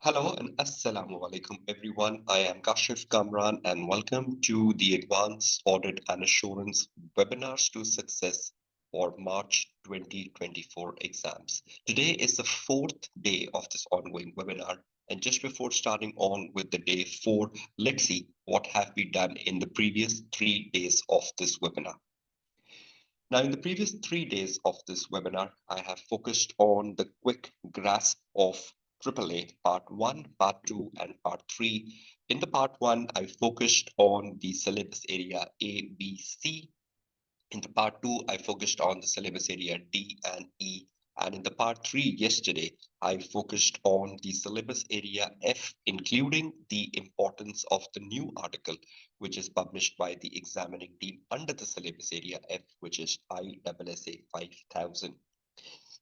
Hello and Assalamu alaikum everyone. I am Kashif Kamran and welcome to the Advanced Audit and Assurance Webinars to Success for March 2024 exams. Today is the fourth day of this ongoing webinar, and just before starting on with the day 4, let's see what have we done in the previous 3 days of this webinar. Now, in the previous 3 days of this webinar, I have focused on the quick grasp of AAA Part 1, Part 2, and Part 3. In the Part 1, I focused on the syllabus area A, B, C. In the Part 2, I focused on the syllabus area D and E. And in the Part 3 yesterday, I focused on the syllabus area F, including the importance of the new article, which is published by the examining team under the syllabus area F, which is ISSA 5000.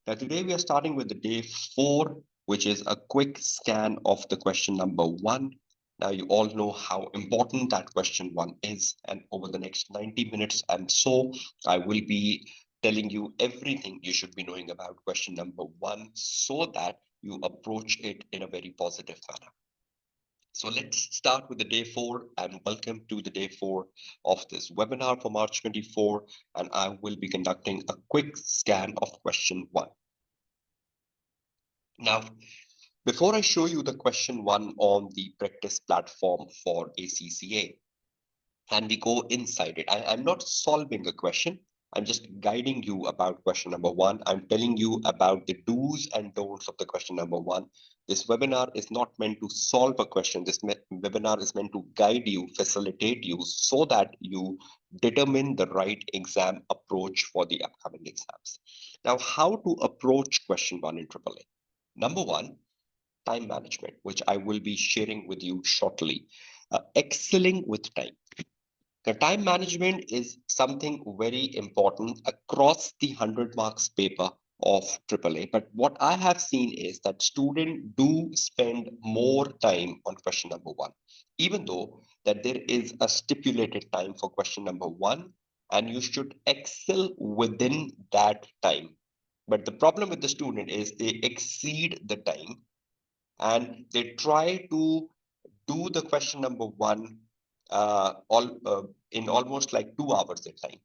Now, today we are starting with the day 4, which is a quick scan of the question number 1. Now, you all know how important that question 1 is, and over the next 90 minutes and so, I will be telling you everything you should be knowing about question number 1 so that you approach it in a very positive manner. So let's start with the day 4 and welcome to the day 4 of this webinar for March 24, and I will be conducting a quick scan of question 1. Now, before I show you the question 1 on the practice platform for ACCA, and we go inside it, I'm not solving a question. I'm just guiding you about question number 1. I'm telling you about the do's and don'ts of the question number 1. This webinar is not meant to solve a question. This webinar is meant to guide you, facilitate you so that you determine the right exam approach for the upcoming exams. Now, how to approach question 1 in AAA? Number 1, time management, which I will be sharing with you shortly. Excelling with time. The time management is something very important across the 100 marks paper of AAA. But what I have seen is that students do spend more time on question number 1, even though that there is a stipulated time for question number 1, and you should excel within that time. But the problem with the student is they exceed the time and they try to do the question number 1 in almost like 2 hours at time.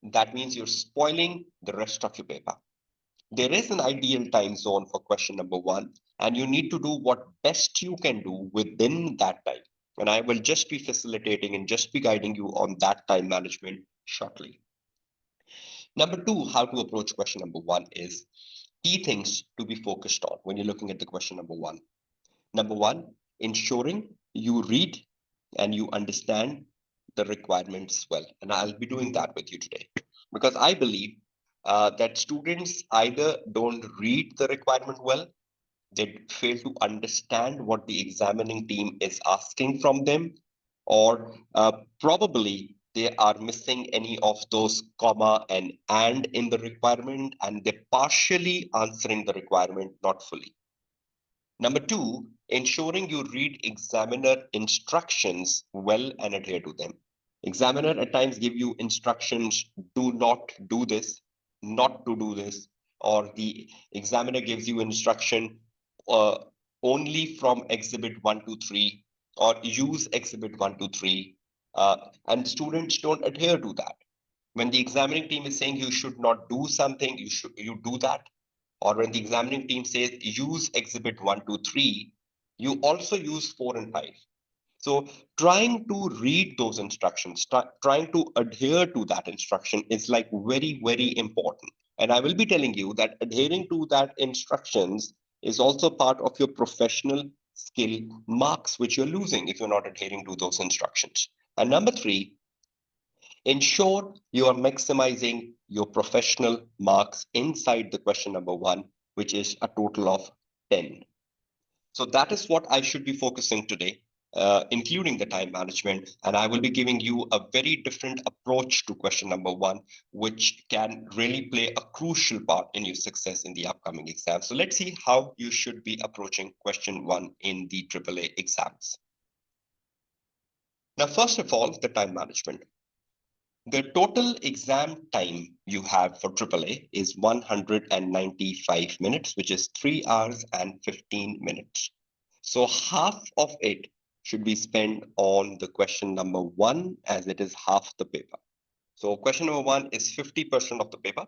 That means you're spoiling the rest of your paper. There is an ideal time zone for question number 1, and you need to do what best you can do within that time. And I will just be facilitating and just be guiding you on that time management shortly. Number 2, how to approach question number 1 is key things to be focused on when you're looking at the question number 1. Number 1, ensuring you read and you understand the requirements well. And I'll be doing that with you today because I believe that students either don't read the requirement well, they fail to understand what the examining team is asking from them, or probably they are missing any of those comma and in the requirement, and they're partially answering the requirement, not fully. Number 2, ensuring you read examiner instructions well and adhere to them. Examiner at times give you instructions, do not do this, not to do this, or the examiner gives you instruction only from exhibit 1 to 3, or use exhibit 1 to 3, and students don't adhere to that. When the examining team is saying you should not do something, you do that. Or when the examining team says use exhibit 1, 2, 3, you also use 4 and 5. So trying to read those instructions, trying to adhere to that instruction is like very, very important. And I will be telling you that adhering to that instructions is also part of your professional skill marks, which you're losing if you're not adhering to those instructions. And number 3, ensure you are maximizing your professional marks inside the question number 1, which is a total of 10. So that is what I should be focusing today, including the time management. And I will be giving you a very different approach to question number 1, which can really play a crucial part in your success in the upcoming exam. So let's see how you should be approaching question 1 in the AAA exams. Now, first of all, the time management. The total exam time you have for AAA is 195 minutes, which is 3 hours and 15 minutes. So half of it should be spent on the question number one, as it is half the paper. So question number one is 50% of the paper.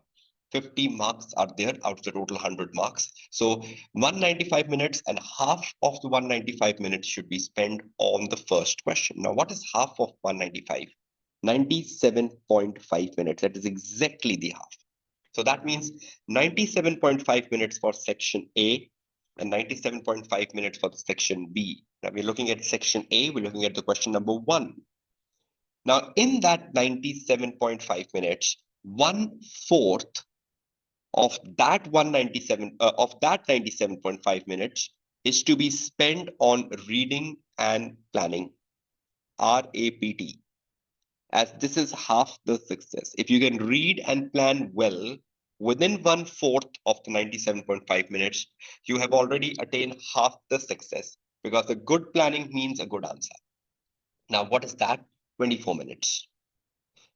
50 marks are there out of the total 100 marks. So 195 minutes, and half of the 195 minutes should be spent on the first question. Now, what is half of 195? 97.5 minutes. That is exactly the half. So that means 97.5 minutes for section A and 97.5 minutes for the section B. Now we're looking at section A, we're looking at the question number one. Now, in that 97.5 minutes, 1/4 of that 97.5 minutes is to be spent on reading and planning, RAPT, as this is half the success. If you can read and plan well within 1/4 of the 97.5 minutes, you have already attained half the success, because a good planning means a good answer. Now, what is that? 24 minutes.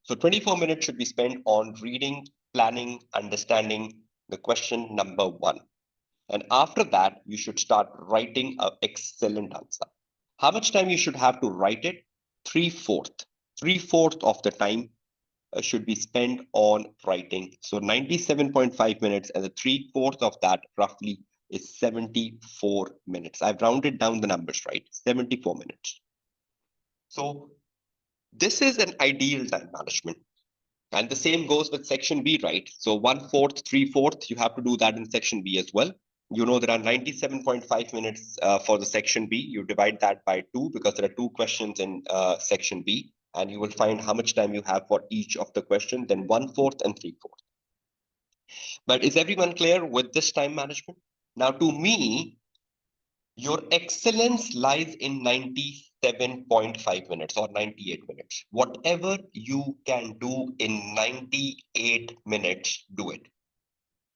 So 24 minutes should be spent on reading, planning, understanding the question number one. And after that, you should start writing an excellent answer. How much time you should have to write it? 3/4. 3/4 of the time should be spent on writing. So 97.5 minutes, and the 3/4 of that roughly is 74 minutes. I've rounded down the numbers, right? 74 minutes. So this is an ideal time management. And the same goes with section B, right? So 1/4, 3/4, you have to do that in section B as well. You know there are 97.5 minutes for the section B. You divide that by 2 because there are 2 questions in section B, and you will find how much time you have for each of the questions, then 1/4 and 3/4. But is everyone clear with this time management? Now, to me, your excellence lies in 97.5 minutes or 98 minutes. Whatever you can do in 98 minutes, do it.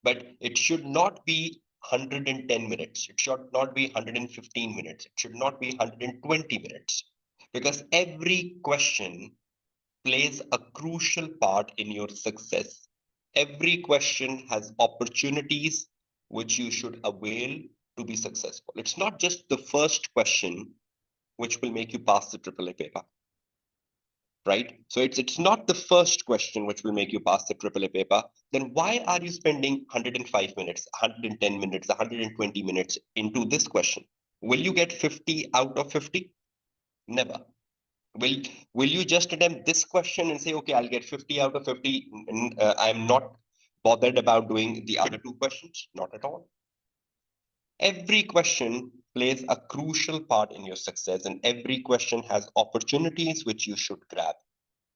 But it should not be 110 minutes. It should not be 115 minutes. It should not be 120 minutes. Because every question plays a crucial part in your success. Every question has opportunities which you should avail to be successful. It's not just the first question which will make you pass the AAA paper, right? So it's not the first question which will make you pass the AAA paper. Then why are you spending 105 minutes, 110 minutes, 120 minutes into this question? Will you get 50 out of 50? Never. Will you just attempt this question and say, okay, I'll get 50 out of 50, and I'm not bothered about doing the other 2 questions? Not at all. Every question plays a crucial part in your success, and every question has opportunities which you should grab.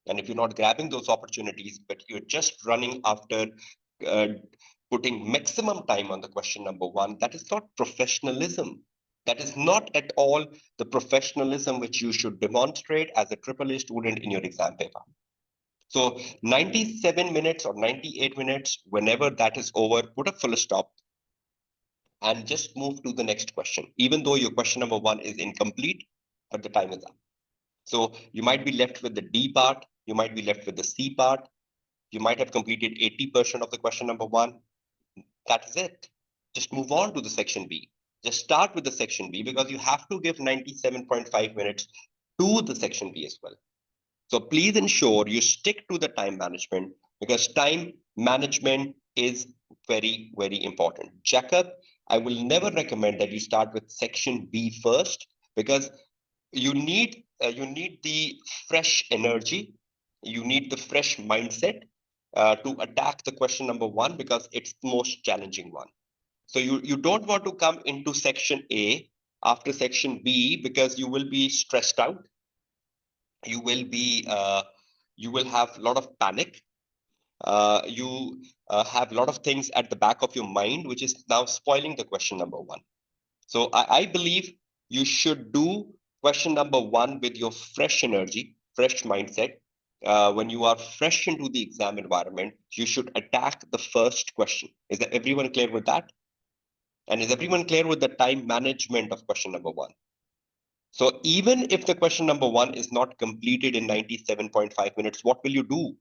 And if you're not grabbing those opportunities, but you're just running after putting maximum time on the question number one, that is not professionalism. That is not at all the professionalism which you should demonstrate as a AAA student in your exam paper. So 97 minutes or 98 minutes, whenever that is over, put a full stop and just move to the next question, even though your question number one is incomplete, but the time is up. So you might be left with the D part, you might be left with the C part, you might have completed 80% of the question number one. That is it. Just move on to the section B. Just start with the section B, because you have to give 97.5 minutes to the section B as well. So please ensure you stick to the time management, because time management is very, very important. Jacob, I will never recommend that you start with section B first, because you need the fresh energy, you need the fresh mindset to attack the question number one, because it's the most challenging one. So you don't want to come into section A after section B, because you will be stressed out. You will have a lot of panic. You have a lot of things at the back of your mind, which is now spoiling the question number one. So I believe you should do question number one with your fresh energy, fresh mindset. When you are fresh into the exam environment, you should attack the first question. Is everyone clear with that? And is everyone clear with the time management of question number one? So even if the question number 1 is not completed in 97.5 minutes, what will you do?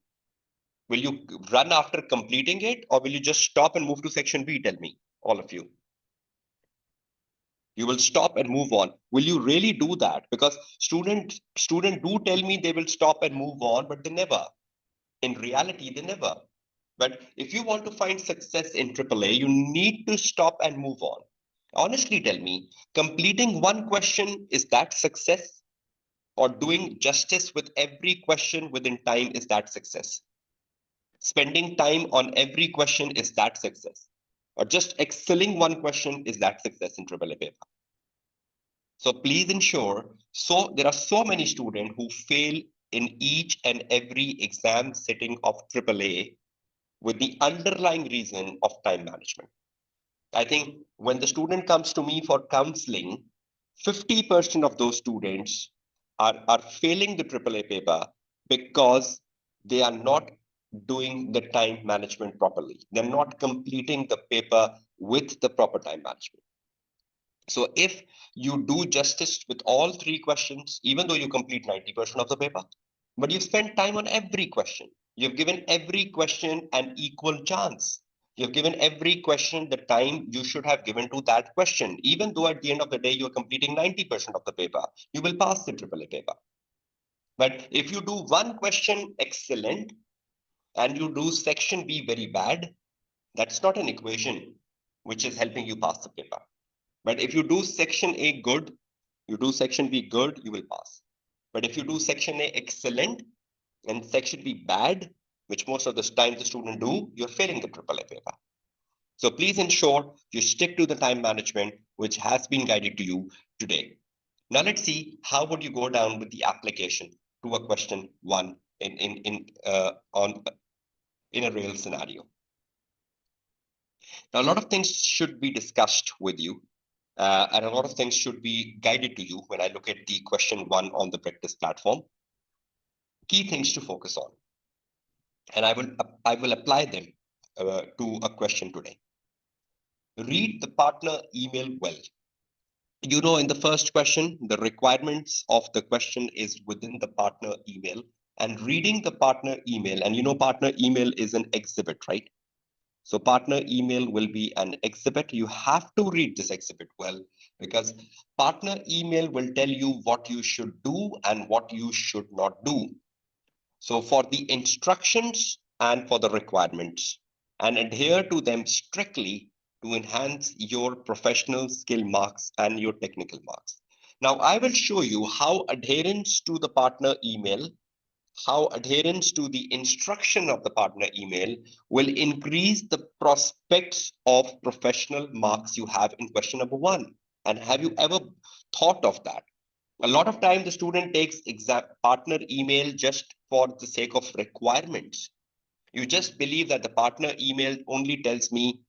Will you run after completing it, or will you just stop and move to section B? Tell me, all of you. You will stop and move on. Will you really do that? Because student do tell me they will stop and move on, but they never. In reality, they never. But if you want to find success in AAA, you need to stop and move on. Honestly, tell me, completing one question, is that success? Or doing justice with every question within time, is that success? Spending time on every question, is that success? Or just excelling one question, is that success in AAA paper? So please ensure, so there are so many students who fail in each and every exam sitting of AAA with the underlying reason of time management. I think when the student comes to me for counseling, 50% of those students are failing the AAA paper because they are not doing the time management properly. They're not completing the paper with the proper time management. So if you do justice with all three questions, even though you complete 90% of the paper, but you've spent time on every question, you've given every question an equal chance. You've given every question the time you should have given to that question. Even though at the end of the day, you're completing 90% of the paper, you will pass the AAA paper. But if you do one question excellent and you do section B very bad, that's not an equation which is helping you pass the paper. But if you do section A good, you do section B good, you will pass. But if you do section A excellent and section B bad, which most of the time the student do, you're failing the AAA paper. So please ensure you stick to the time management, which has been guided to you today. Now let's see how would you go down with the application to a question 1 in a real scenario. Now a lot of things should be discussed with you. And a lot of things should be guided to you when I look at the question 1 on the practice platform. Key things to focus on. And I will apply them to a question today. Read the partner email well. You know, in the first question, the requirements of the question is within the partner email, and reading the partner email, and you know, partner email is an exhibit, right? So partner email will be an exhibit. You have to read this exhibit well, because partner email will tell you what you should do and what you should not do. So for the instructions and for the requirements, and adhere to them strictly to enhance your professional skill marks and your technical marks. Now I will show you how adherence to the partner email, how adherence to the instruction of the partner email will increase the prospects of professional marks you have in question number 1. And have you ever thought of that? A lot of time the student takes partner email just for the sake of requirements. You just believe that the partner email only tells me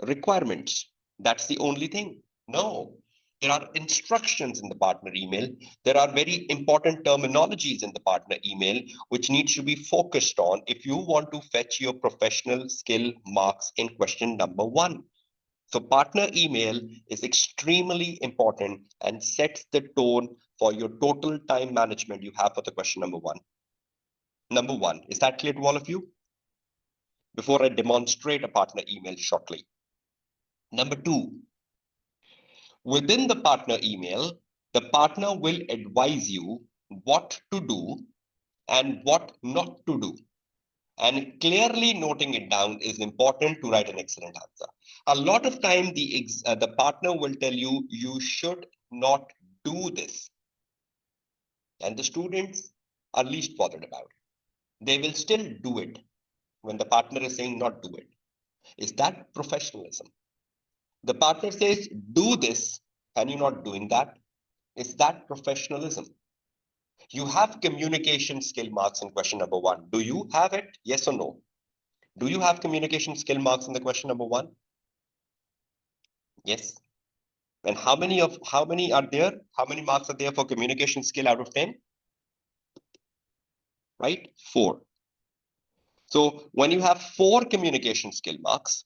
requirements. That's the only thing. No, there are instructions in the partner email. There are very important terminologies in the partner email, which needs to be focused on if you want to fetch your professional skill marks in question number 1. So partner email is extremely important and sets the tone for your total time management you have for the question number 1. Number 1, is that clear to all of you? Before I demonstrate a partner email shortly. Number 2, within the partner email, the partner will advise you what to do and what not to do. And clearly noting it down is important to write an excellent answer. A lot of time, the partner will tell you, you should not do this. And the students are least bothered about it. They will still do it when the partner is saying not do it. Is that professionalism? The partner says, do this, and you're not doing that. Is that professionalism? You have communication skill marks in question number 1. Do you have it? Yes or no? Do you have communication skill marks in the question number 1? Yes. And how many are there? How many marks are there for communication skill out of 10? Right? 4. So when you have 4 communication skill marks,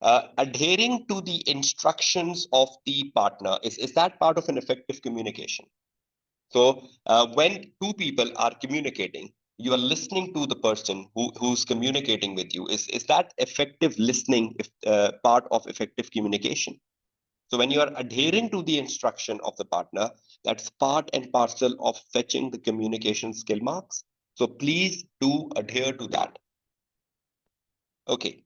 Adhering to the instructions of the partner, is that part of an effective communication? So when two people are communicating, you are listening to the person who's communicating with you. Is that effective listening if, part of effective communication? So when you are adhering to the instruction of the partner, that's part and parcel of fetching the communication skill marks. So please do adhere to that. Okay.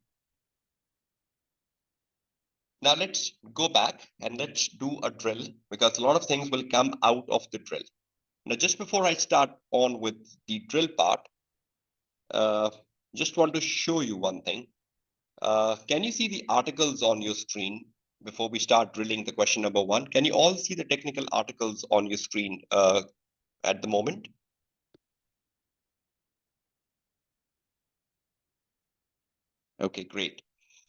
Now let's go back and let's do a drill because a lot of things will come out of the drill. Now, just before I start on with the drill part, uh, just want to show you one thing. Can you see the articles on your screen before we start drilling the question number one? Can you all see the technical articles on your screen at the moment? Okay, great.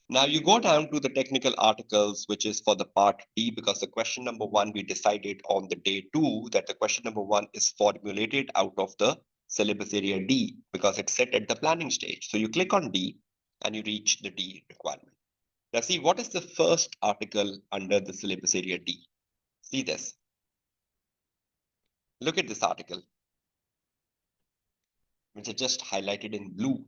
Now you go down to the technical articles, which is for the part D, because the question number one, we decided on the day two that the question number one is formulated out of the syllabus area D because it's set at the planning stage. So you click on D and you reach the D requirement. Now see, what is the first article under the syllabus area D? See this. Look at this article, which I just highlighted in blue.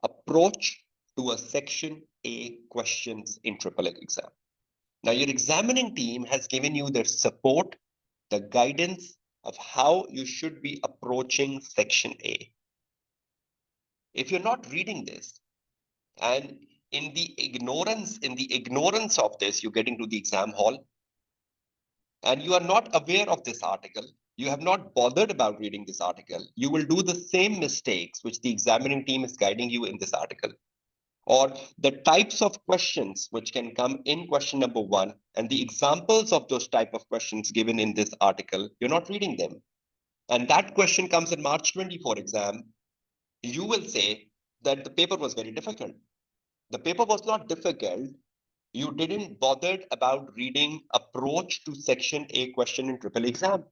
Approach to a section A questions in AAA exam. Now, your examining team has given you their support, the guidance of how you should be approaching section A. If you're not reading this, and in the ignorance of this, you get into the exam hall, and you are not aware of this article, you have not bothered about reading this article, you will do the same mistakes which the examining team is guiding you in this article, or the types of questions which can come in question number one and the examples of those type of questions given in this article, you're not reading them. And that question comes in March 24 exam, you will say that the paper was very difficult. The paper was not difficult. You didn't bother about reading approach to section A question in triple exam.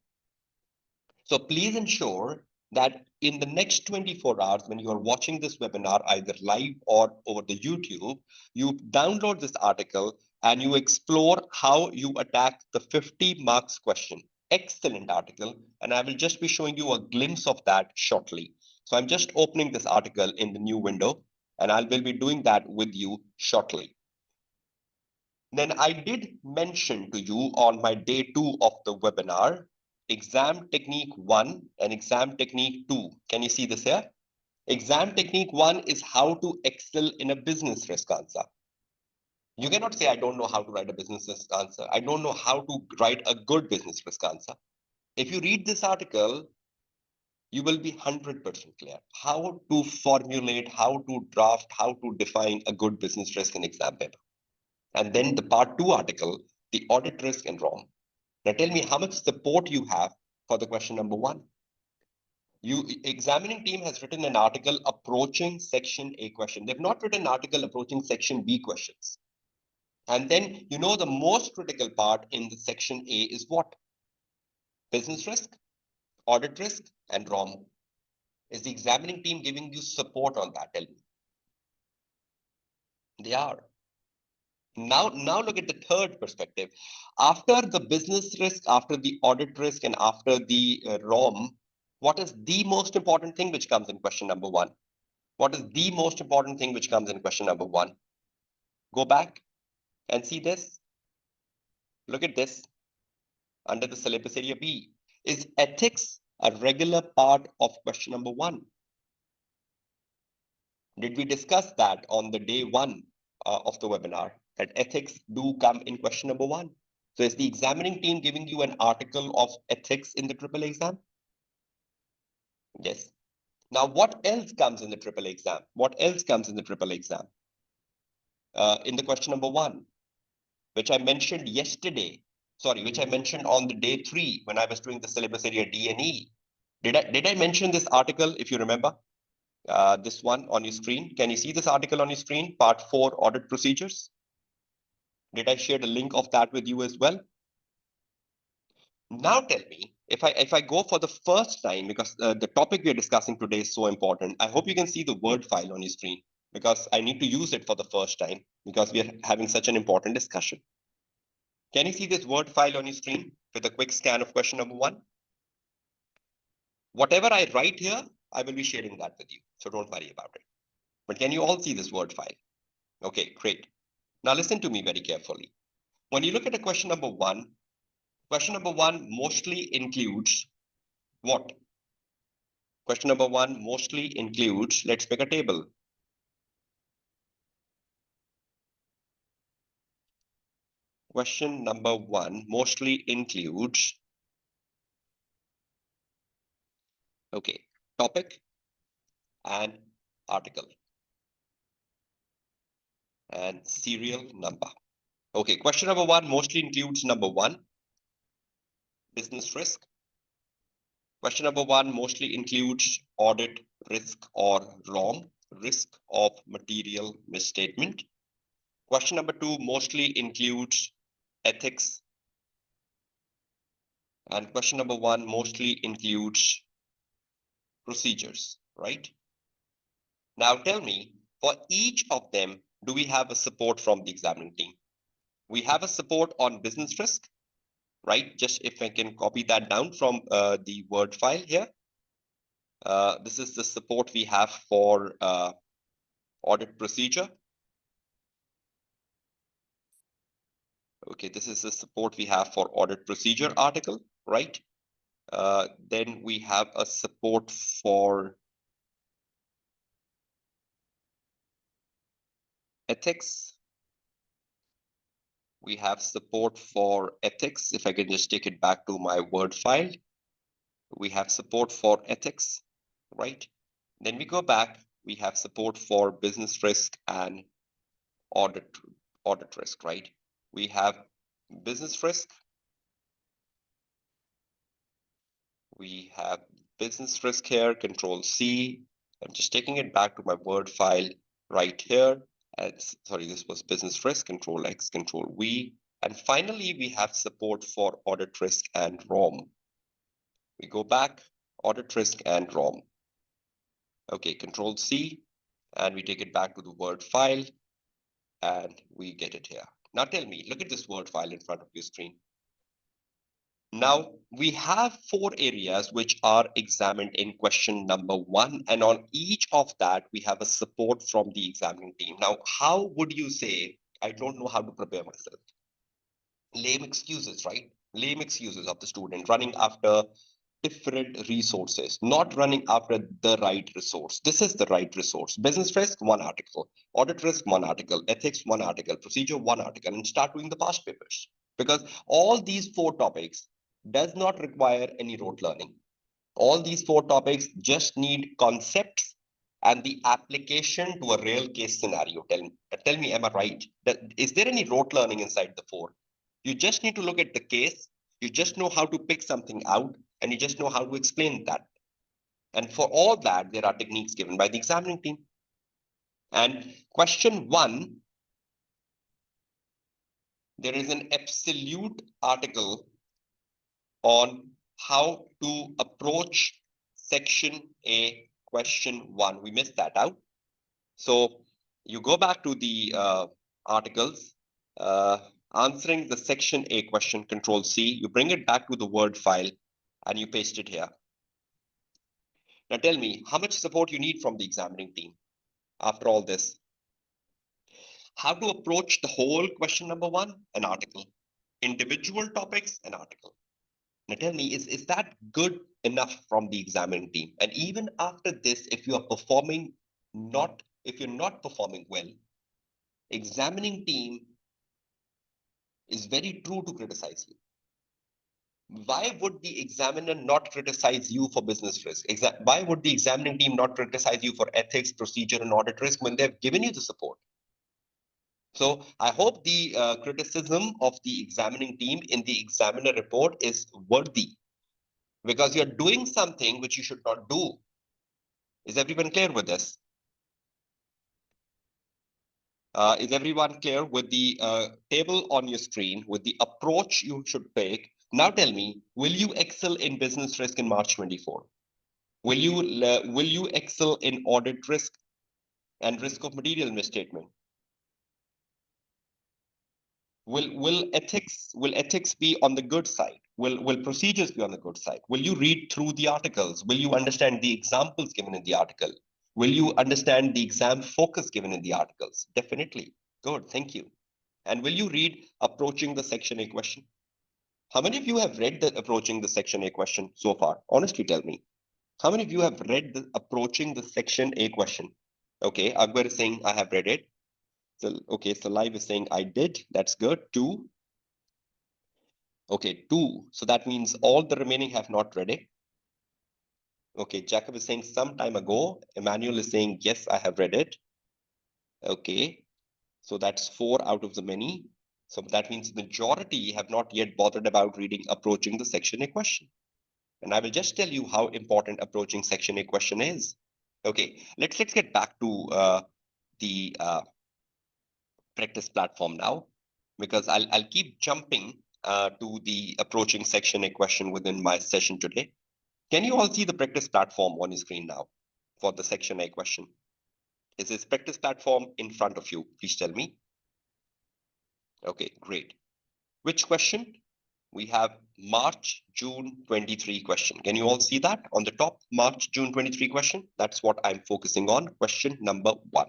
So please ensure that in the next 24 hours, when you are watching this webinar, either live or over the YouTube, you download this article and you explore how you attack the 50 marks question. Excellent article. And I will just be showing you a glimpse of that shortly. So I'm just opening this article in the new window and I will be doing that with you shortly. Then I did mention to you on my day two of the webinar, exam technique 1 and exam technique 2. Can you see this here? Exam technique 1 is how to excel in a business risk answer. You cannot say, I don't know how to write a business risk answer. I don't know how to write a good business risk answer. If you read this article, you will be 100% clear how to formulate, how to draft, how to define a good business risk in exam paper. And then the part 2 article, the audit risk and ROM. Now tell me how much support you have for the question number 1. You examining team has written an article approaching section A question. They've not written an article approaching section B questions. And then you know the most critical part in the section A is what? Business risk, audit risk, and ROM. Is the examining team giving you support on that? Tell me. They are. Now look at the third perspective. After the business risk, after the audit risk, and after the ROM, what is the most important thing which comes in question number 1? What is the most important thing which comes in question number 1? Go back and see this. Look at this. Under the syllabus area B. Is ethics a regular part of question number 1? Did we discuss that on the day 1 of the webinar? That ethics do come in question number 1. So is the examining team giving you an article of ethics in the triple exam? Yes. Now, what else comes in the triple exam? What else comes in the triple exam? In the question number 1, which I mentioned yesterday, which I mentioned on the day 3 when I was doing the syllabus area D and E. Did I mention this article, if you remember? This one on your screen. Can you see this article on your screen? Part 4, audit procedures. Did I share the link of that with you as well? Now tell me, if I go for the first time, because the topic we are discussing today is so important, I hope you can see the Word file on your screen. because I need to use it for the first time because we are having such an important discussion. Can you see this Word file on your screen with a quick scan of question number 1? Whatever I write here, I will be sharing that with you. So don't worry about it. But can you all see this Word file? Okay, great. Now listen to me very carefully. When you look at a question number 1 mostly includes what? Question number 1 mostly includes, let's make a table. Question number 1 mostly includes, okay, topic and article and serial number. Okay, question number 1 mostly includes number 1, business risk. Question number 1 mostly includes audit risk or ROM, risk of material misstatement. Question number 2 mostly includes ethics. And question number 1 mostly includes procedures, right? Now tell me, for each of them, do we have a support from the examining team? We have a support on business risk, right? Just if I can copy that down from the Word file here. This is the support we have for audit procedure. Okay, this is the support we have for audit procedure article, right? Then we have a support for ethics. We have support for ethics. If I can just take it back to my Word file, we have support for ethics, right? Then we go back, we have support for business risk and audit risk, right? We have business risk. We have business risk here, Control C. I'm just taking it back to my Word file right here. Sorry, this was business risk, Control X, Control V. And finally, we have support for audit risk and ROM. We go back, audit risk and ROM. Okay, Control C, and we take it back to the Word file, and we get it here. Now tell me, look at this Word file in front of your screen. Now, we have 4 areas which are examined in question number 1, and on each of that, we have a support from the examining team. Now, how would you say, I don't know how to prepare myself? Lame excuses, right? Lame excuses of the student running after different resources, not running after the right resource. This is the right resource. Business risk, 1 article. Audit risk, 1 article. Ethics, 1 article. Procedure, 1 article. And start doing the past papers. Because all these 4 topics does not require any rote learning. All these 4 topics just need concepts and the application to a real case scenario. Tell me, am I right? Is there any rote learning inside the 4? You just need to look at the case. You just know how to pick something out, and you just know how to explain that. And for all that, there are techniques given by the examining team. And question 1, there is an absolute article on how to approach section A, question 1. We missed that out. So you go back to the articles, answering the section A question, Control C, you bring it back to the Word file and you paste it here. Now tell me, how much support you need from the examining team after all this? How to approach the whole question number 1, an article. Individual topics, an article. Now tell me, is that good enough from the examining team? And even after this, if you are performing if you're not performing well, examining team is very true to criticize you. Why would the examiner not criticize you for business risk? Why would the examining team not criticize you for ethics, procedure, and audit risk when they've given you the support? So I hope the criticism of the examining team in the examiner report is worthy, because you're doing something which you should not do. Is everyone clear with this? Is everyone clear with the table on your screen, with the approach you should take? Now tell me, will you excel in business risk in March 24? Will you excel in audit risk? And risk of material misstatement. Will ethics be on the good side? Will procedures be on the good side? Will you read through the articles? Will you understand the examples given in the article? Will you understand the exam focus given in the articles? Definitely. Good, thank you. And will you read approaching the section A question? How many of you have read the approaching the section A question so far? Honestly, tell me. How many of you have read the approaching the section A question? Okay, Akbar is saying I have read it. So okay, so live is saying I did. That's good. Two. Okay, two. So that means all the remaining have not read it. Okay, Jacob is saying some time ago. Emmanuel is saying yes, I have read it. Okay, so that's four out of the many. So that means majority have not yet bothered about reading approaching the section A question. And I will just tell you how important approaching section A question is. Okay, let's get back to the practice platform now, because I'll keep jumping to the approaching section A question within my session today. Can you all see the practice platform on your screen now for the section A question? Is this practice platform in front of you? Please tell me. Okay, great. Which question? We have March, June 23 question. Can you all see that on the top? March, June 23 question. That's what I'm focusing on. Question number 1.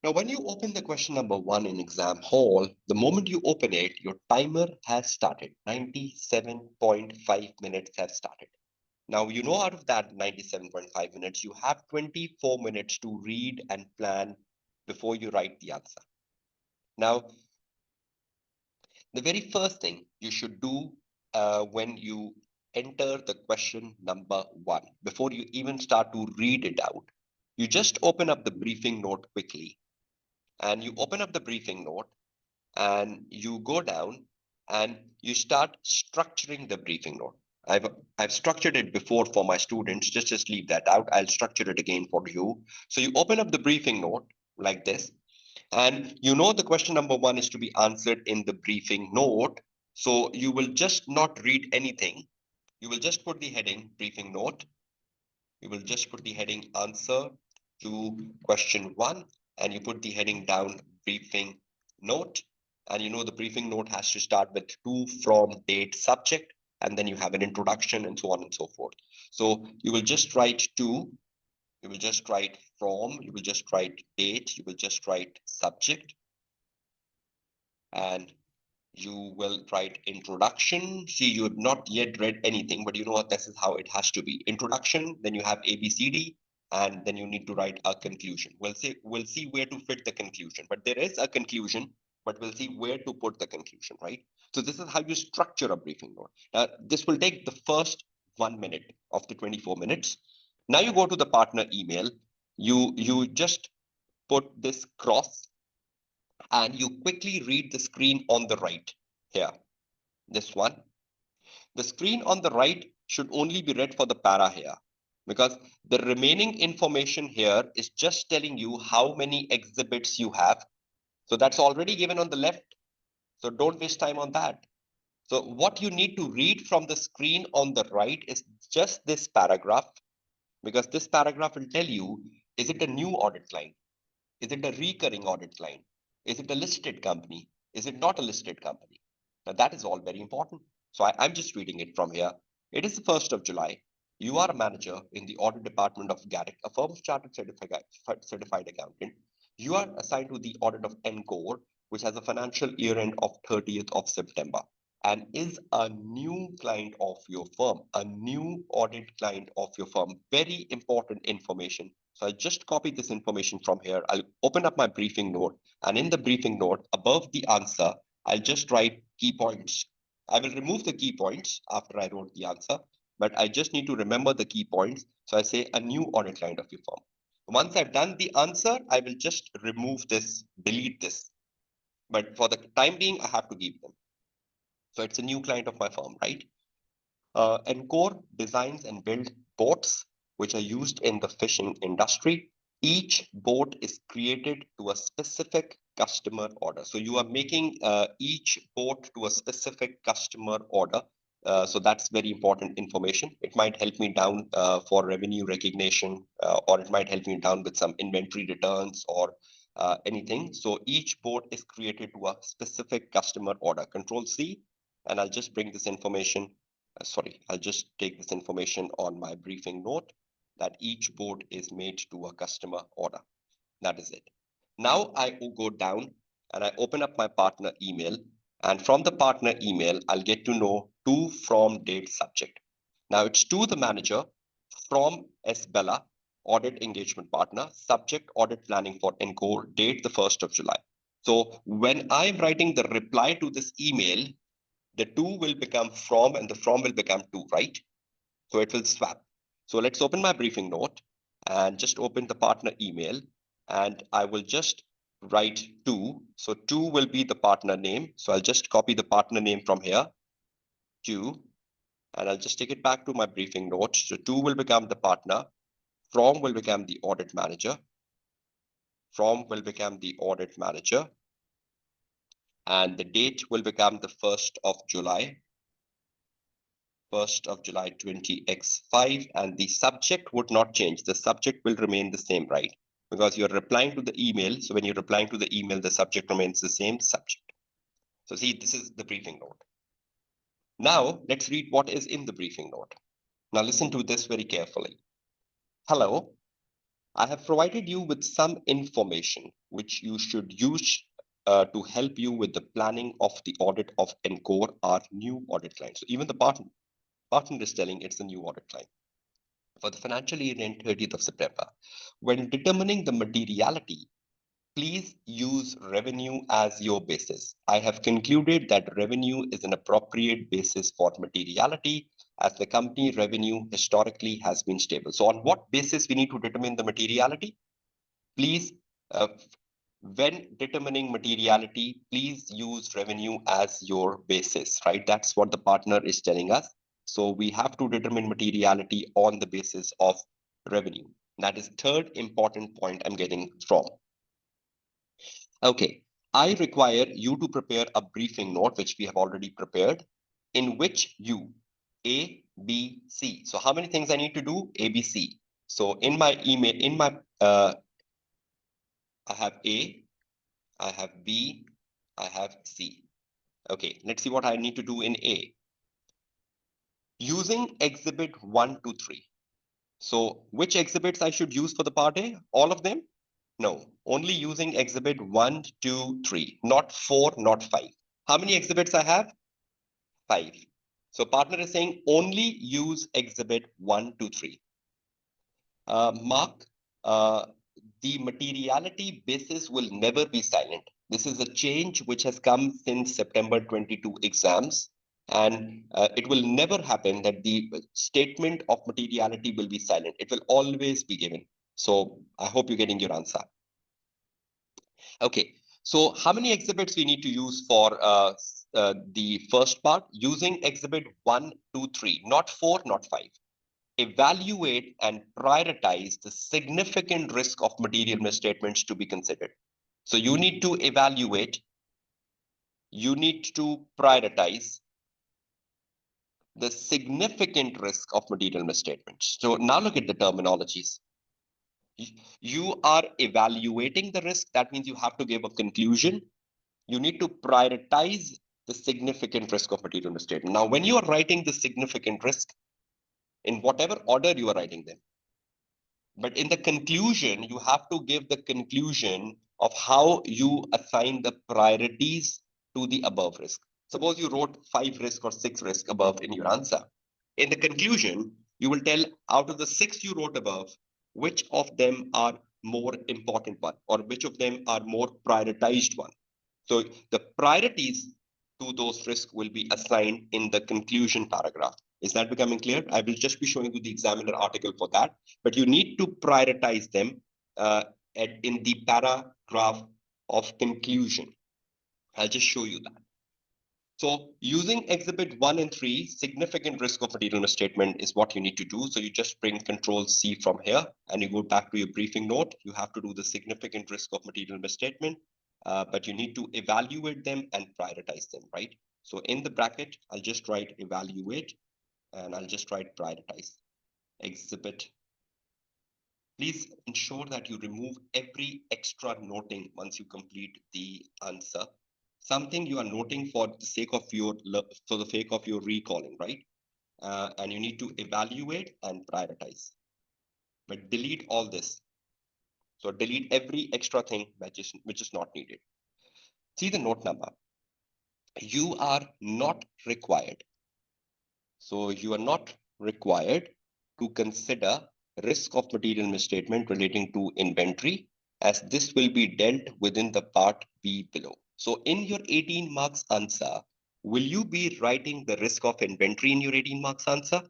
Now, when you open the question number 1 in exam hall, the moment you open it, your timer has started. 97.5 minutes have started. Now, you know, out of that 97.5 minutes, you have 24 minutes to read and plan before you write the answer. Now, the very first thing you should do when you enter the question number 1, before you even start to read it out, you just open up the briefing note quickly. And you open up the briefing note and you go down and you start structuring the briefing note. I've structured it before for my students. Just leave that out. I'll structure it again for you. So you open up the briefing note like this, and you know the question number 1 is to be answered in the briefing note. So you will just not read anything. You will just put the heading briefing note. You will just put the heading answer to question 1, and you put the heading down briefing note. And you know the briefing note has to start with to, from, date, subject, and then you have an introduction and so on and so forth. So you will just write to, you will just write from, you will just write date, you will just write subject, and you will write introduction. See, you have not yet read anything, but you know what, this is how it has to be. Introduction, then you have ABCD, and then you need to write a conclusion. We'll see where to fit the conclusion, but there is a conclusion, but we'll see where to put the conclusion, right? So this is how you structure a briefing note. This will take the first 1 minute of the 24 minutes. Now you go to the partner email, you just put this cross, and you quickly read the screen on the right here, this one. The screen on the right should only be read for the para here, because the remaining information here is just telling you how many exhibits you have. So that's already given on the left. So don't waste time on that. So what you need to read from the screen on the right is just this paragraph, because this paragraph will tell you, is it a new audit client? Is it a recurring audit client? Is it a listed company? Is it not a listed company? Now that is all very important. So I'm just reading it from here. It is the 1st of July. You are a manager in the audit department of Garrick, a firm of chartered certified accountant. You are assigned to the audit of Encore, which has a financial year end of 30th of September and is a new client of your firm, a new audit client of your firm. Very important information. So I just copied this information from here. I'll open up my briefing note, and in the briefing note above the answer, I'll just write key points. I will remove the key points after I wrote the answer, but I just need to remember the key points. So I say a new audit client of your firm. Once I've done the answer, I will just remove this, delete this. But for the time being, I have to keep them. So it's a new client of my firm, right? Encore designs and builds boats which are used in the fishing industry. Each boat is created to a specific customer order. So you are making each boat to a specific customer order. So that's very important information. It might help me down for revenue recognition, or it might help me down with some inventory returns or anything. So each board is created to a specific customer order. Control C, and I'll just bring this information. Sorry, I'll just take this information on my briefing note that each board is made to a customer order. That is it. Now I will go down and I open up my partner email. And from the partner email, I'll get to know to from date subject. Now it's to the manager from Bella, audit engagement partner, subject audit planning for Encore, date the 1st of July. So when I'm writing the reply to this email, the to will become from and the from will become to, right? So it will swap. So let's open my briefing note and just open the partner email, and I will just write to. So to will be the partner name. So I'll just copy the partner name from here, to, and I'll just take it back to my briefing note. So to will become the partner, from will become the audit manager, from will become the audit manager, and the date will become the 1st of July. 1st of July 20x5, and the subject would not change. The subject will remain the same, right? Because you're replying to the email. So when you're replying to the email, the subject remains the same subject. So see, this is the briefing note. Now let's read what is in the briefing note. Now listen to this very carefully. Hello, I have provided you with some information which you should use to help you with the planning of the audit of Encore, our new audit client. So even the partner is telling it's a new audit client for the financial year end 30th of September. When determining the materiality, please use revenue as your basis. I have concluded that revenue is an appropriate basis for materiality as the company revenue historically has been stable. So on what basis we need to determine the materiality? Please, when determining materiality, please use revenue as your basis, right? That's what the partner is telling us. So we have to determine materiality on the basis of revenue. That is third important point I'm getting from. Okay, I require you to prepare a briefing note, which we have already prepared, in which you A, B, C. So how many things I need to do? A, B, C. So in my email, I have A, I have B, I have C. Okay, let's see what I need to do in A. Using exhibit 1 to 3. So which exhibits I should use for the part A? All of them? No, only using exhibit 1, 2, 3, not 4, not 5. How many exhibits I have? 5. So partner is saying only use exhibit 1 to 3. Mark, the materiality basis will never be silent. This is a change which has come since September 22 exams, and it will never happen that the statement of materiality will be silent. It will always be given. So I hope you're getting your answer. Okay, so how many exhibits we need to use for the first part? Using exhibit 1, 2, 3, not 4, not 5. Evaluate and prioritize the significant risk of material misstatements to be considered. So you need to evaluate, you need to prioritize the significant risk of material misstatements. So now look at the terminologies. You are evaluating the risk. That means you have to give a conclusion. You need to prioritize the significant risk of material misstatement. Now, when you are writing the significant risk, in whatever order you are writing them, but in the conclusion, you have to give the conclusion of how you assign the priorities to the above risk. Suppose you wrote 5 risk or 6 risk above in your answer. In the conclusion, you will tell out of the 6 you wrote above, which of them are more important one, or which of them are more prioritized one. So the priorities to those risks will be assigned in the conclusion paragraph. Is that becoming clear? I will just be showing you the examiner article for that, but you need to prioritize them in the paragraph of conclusion. I'll just show you that. So using exhibit 1 and 3, significant risk of material misstatement is what you need to do. So you just bring control C from here and you go back to your briefing note. You have to do the significant risk of material misstatement, but you need to evaluate them and prioritize them, right? So in the bracket, I'll just write evaluate and I'll just write prioritize. Exhibit. Please ensure that you remove every extra noting once you complete the answer. Something you are noting for the sake of your recalling, right? And you need to evaluate and prioritize. But delete all this. So delete every extra thing which is not needed. See the note number. You are not required. So you are not required to consider risk of material misstatement relating to inventory, as this will be dealt within the part B below. So in your 18 marks answer, will you be writing the risk of inventory in your 18 marks answer?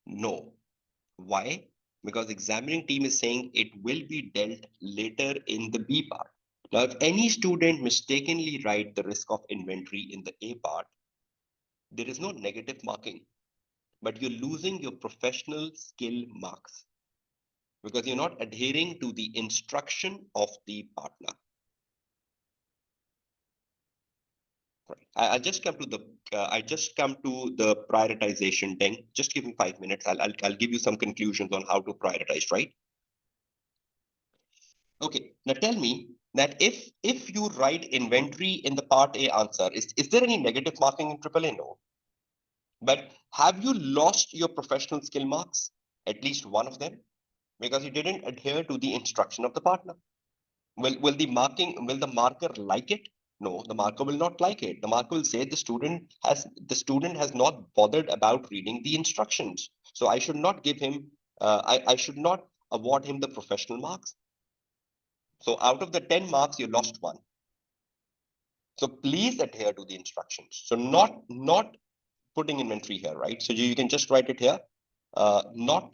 No. Why? Because examining team is saying it will be dealt later in the B part. Now, if any student mistakenly write the risk of inventory in the A part, there is no negative marking, but you're losing your professional skill marks because you're not adhering to the instruction of the partner. Right. I just come to the prioritization thing. Just give me 5 minutes. I'll give you some conclusions on how to prioritize, right? Okay, now tell me that if you write inventory in the part A answer, is there any negative marking in AAA? No. But have you lost your professional skill marks? At least one of them? Because you didn't adhere to the instruction of the partner. Will the marker like it? No, the marker will not like it. The marker will say the student has not bothered about reading the instructions. So I should not give him I should not award him the professional marks. So out of the 10 marks, you lost one. So please adhere to the instructions. So not putting inventory here, right? So you can just write it here. Not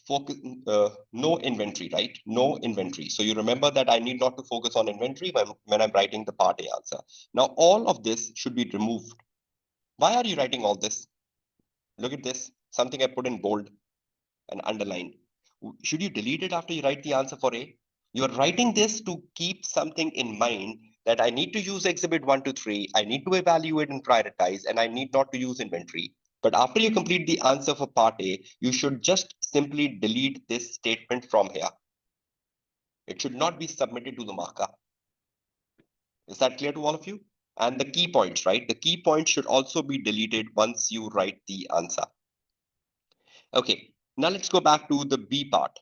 focus, no inventory, right? No inventory. So you remember that I need not to focus on inventory when I'm writing the part A answer. Now all of this should be removed. Why are you writing all this? Look at this, something I put in bold and underlined. Should you delete it after you write the answer for A? You're writing this to keep something in mind that I need to use exhibit 1 to 3, I need to evaluate and prioritize, and I need not to use inventory. But after you complete the answer for part A, you should just simply delete this statement from here. It should not be submitted to the marker. Is that clear to all of you? And the key points, right? The key points should also be deleted once you write the answer. Okay, now let's go back to the B part.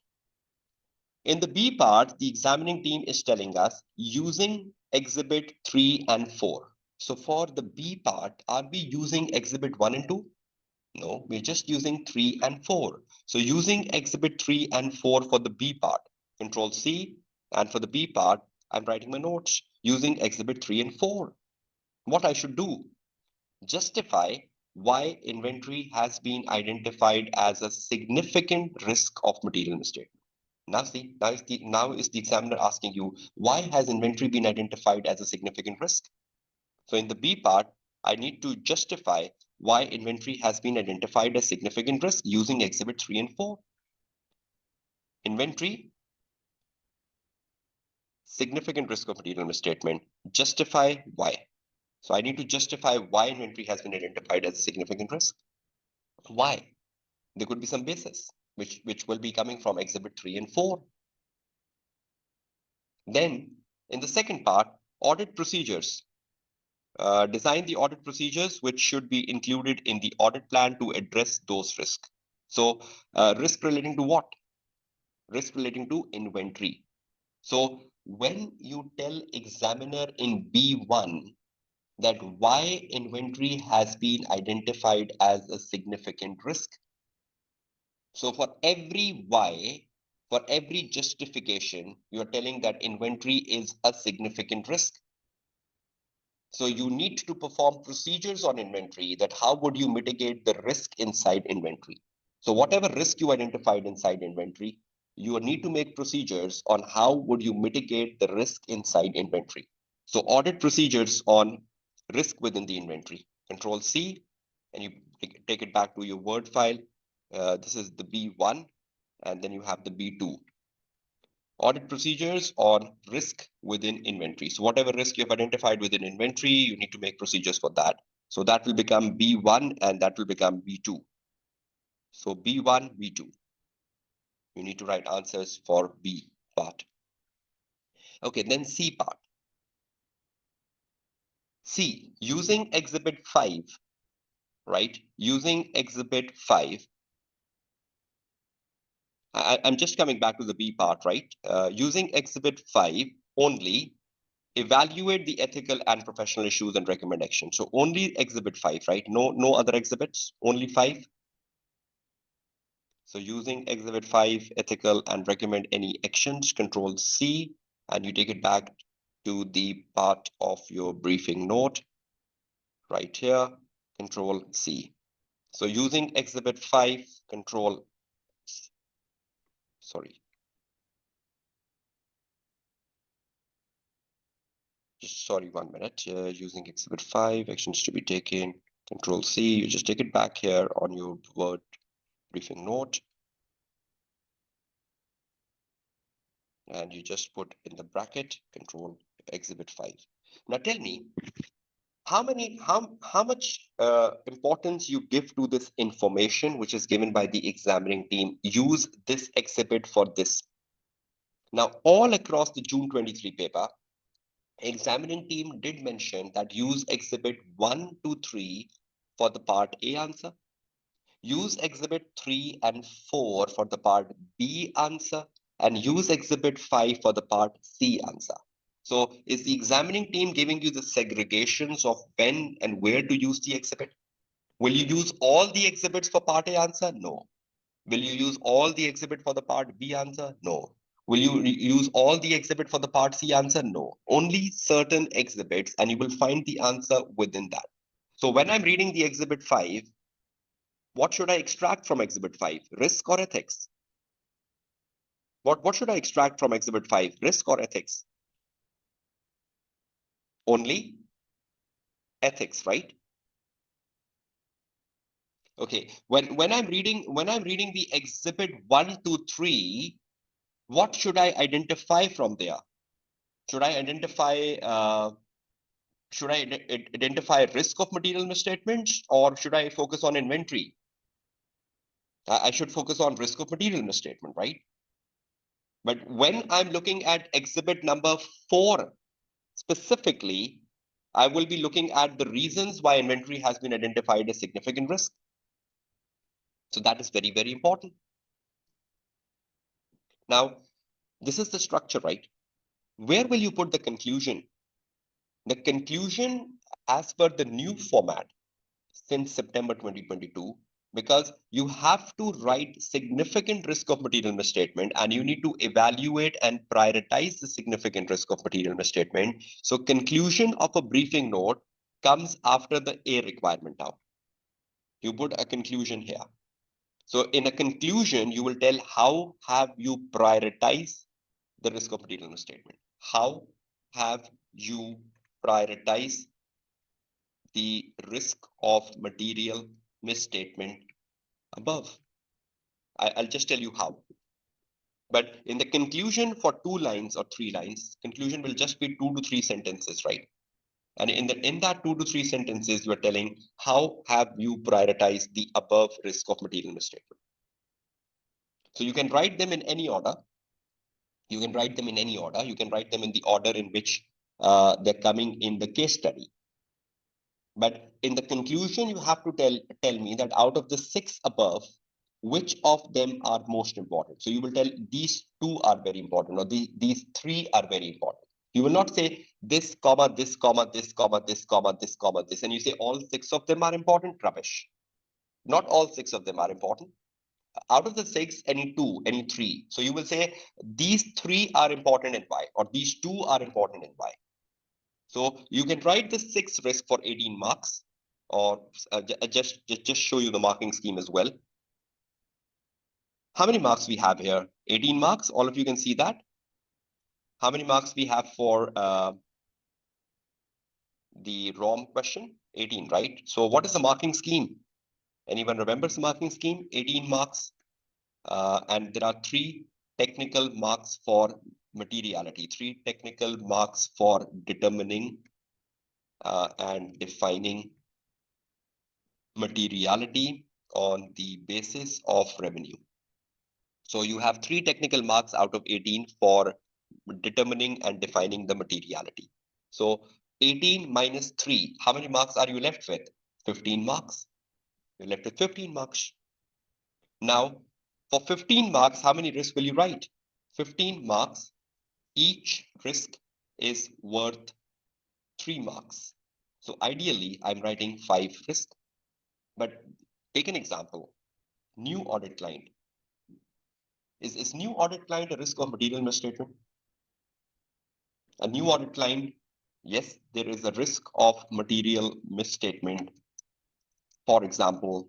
In the B part, the examining team is telling us using exhibit 3 and 4. So for the B part, are we using exhibit 1 and 2? No, we're just using 3 and 4. So using exhibit 3 and 4 for the B part, Control C, and for the B part, I'm writing my notes using exhibit 3 and 4. What I should do? Justify why inventory has been identified as a significant risk of material mistake. Now is the examiner asking you, why has inventory been identified as a significant risk? So in the B part, I need to justify why inventory has been identified as significant risk using exhibit 3 and 4. Inventory, significant risk of material misstatement. Justify why. So I need to justify why inventory has been identified as a significant risk. Why? There could be some basis, which will be coming from exhibit 3 and 4. Then in the second part, audit procedures. Design the audit procedures which should be included in the audit plan to address those risks. So risk relating to what? Risk relating to inventory. So when you tell examiner in B1 that why inventory has been identified as a significant risk, so for every why, for every justification, you're telling that inventory is a significant risk. So you need to perform procedures on inventory, that how would you mitigate the risk inside inventory. So whatever risk you identified inside inventory, you need to make procedures on how would you mitigate the risk inside inventory. So audit procedures on risk within the inventory. Control C, and you take it back to your Word file. This is the B1, and then you have the B2. Audit procedures on risk within inventory. So whatever risk you've identified within inventory, you need to make procedures for that. So that will become B1 and that will become B2. So B1, B2. You need to write answers for B part. Okay, then C part. C, using exhibit 5, right? Using exhibit 5. I'm just coming back to the B part, right? Using exhibit 5 only, evaluate the ethical and professional issues and recommend action. So only exhibit 5, right? No other exhibits, only 5. So using exhibit 5, ethical and recommend any actions, control C, and you take it back to the part of your briefing note right here, control C. So using exhibit 5, control, sorry, just sorry, 1 minute. Using exhibit 5, actions to be taken, control C, you just take it back here on your Word briefing note. And you just put in the bracket, control exhibit 5. Now tell me, how much importance you give to this information which is given by the examining team. Use this exhibit for this. Now, all across the June 23 paper, examining team did mention that use exhibit 1 to 3 for the part A answer. Use exhibit 3 and 4 for the part B answer, and use exhibit 5 for the part C answer. So is the examining team giving you the segregations of when and where to use the exhibit? Will you use all the exhibits for part A answer? No. Will you use all the exhibit for the part B answer? No. Will you use all the exhibit for the part C answer? No. Only certain exhibits, and you will find the answer within that. So when I'm reading the exhibit 5, what should I extract from exhibit 5? Risk or ethics? What should I extract from exhibit 5? Risk or ethics? Only ethics, right? Okay. When I'm reading the exhibit 1 to 3, what should I identify from there? Should I identify risk of material misstatements, or should I focus on inventory? I should focus on risk of material misstatement, right? But when I'm looking at exhibit number 4 specifically, I will be looking at the reasons why inventory has been identified as significant risk. So that is very, very important. Now, this is the structure, right? Where will you put the conclusion? The conclusion, as per the new format since September 2022, because you have to write significant risk of material misstatement and you need to evaluate and prioritize the significant risk of material misstatement. So conclusion of a briefing note comes after the A requirement now. You put a conclusion here. So in a conclusion, you will tell how have you prioritized the risk of material misstatement. How have you prioritized the risk of material misstatement above? I'll just tell you how. But in the conclusion for 2 lines or 3 lines, conclusion will just be 2 to 3 sentences, right? And in that 2 to 3 sentences, you are telling how have you prioritized the above risk of material misstatement. So you can write them in any order. You can write them in any order. You can write them in the order in which they're coming in the case study. But in the conclusion, you have to tell me that out of the 6 above, which of them are most important. So you will tell these 2 are very important, or these 3 are very important. You will not say this comma, this comma, this comma, this comma, this comma, this, and you say all 6 of them are important. Rubbish. Not all 6 of them are important. Out of the 6, any 2, any 3. So you will say these 3 are important and why, or these 2 are important and why. So you can write the 6 risk for 18 marks, or just show you the marking scheme as well. How many marks we have here? 18 marks. All of you can see that. How many marks we have for the ROM question? 18, right? So what is the marking scheme? Anyone remembers the marking scheme? 18 marks. And there are 3 technical marks for materiality, 3 technical marks for determining and defining materiality on the basis of revenue. So you have 3 technical marks out of 18 for determining and defining the materiality. So 18 minus 3, how many marks are you left with? 15 marks. You're left with 15 marks. Now, for 15 marks, how many risks will you write? 15 marks. Each risk is worth 3 marks. So ideally, I'm writing 5 risks. But take an example. New audit client. Is new audit client a risk of material misstatement? A new audit client, yes, there is a risk of material misstatement, for example,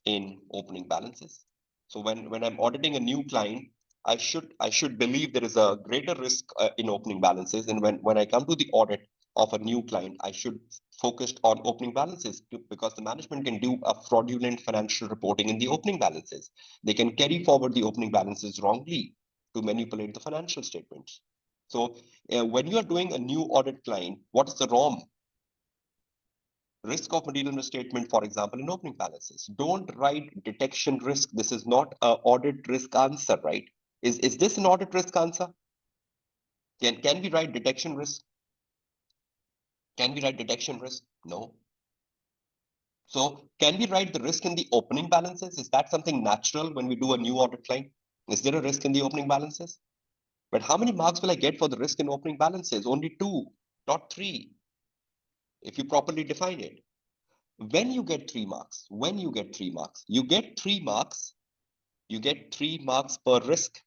in opening balances. So when I'm auditing a new client, I should believe there is a greater risk in opening balances. And when I come to the audit of a new client, I should focus on opening balances because the management can do a fraudulent financial reporting in the opening balances. They can carry forward the opening balances wrongly to manipulate the financial statements. So when you are doing a new audit client, what is the ROM? Risk of material misstatement, for example, in opening balances. Don't write detection risk. This is not an audit risk answer, right? Is this an audit risk answer? Can we write detection risk? Can we write detection risk? No. So can we write the risk in the opening balances? Is that something natural when we do a new audit client? Is there a risk in the opening balances? But how many marks will I get for the risk in opening balances? Only 2, not 3, if you properly define it. When you get 3 marks, you get 3 marks per risk.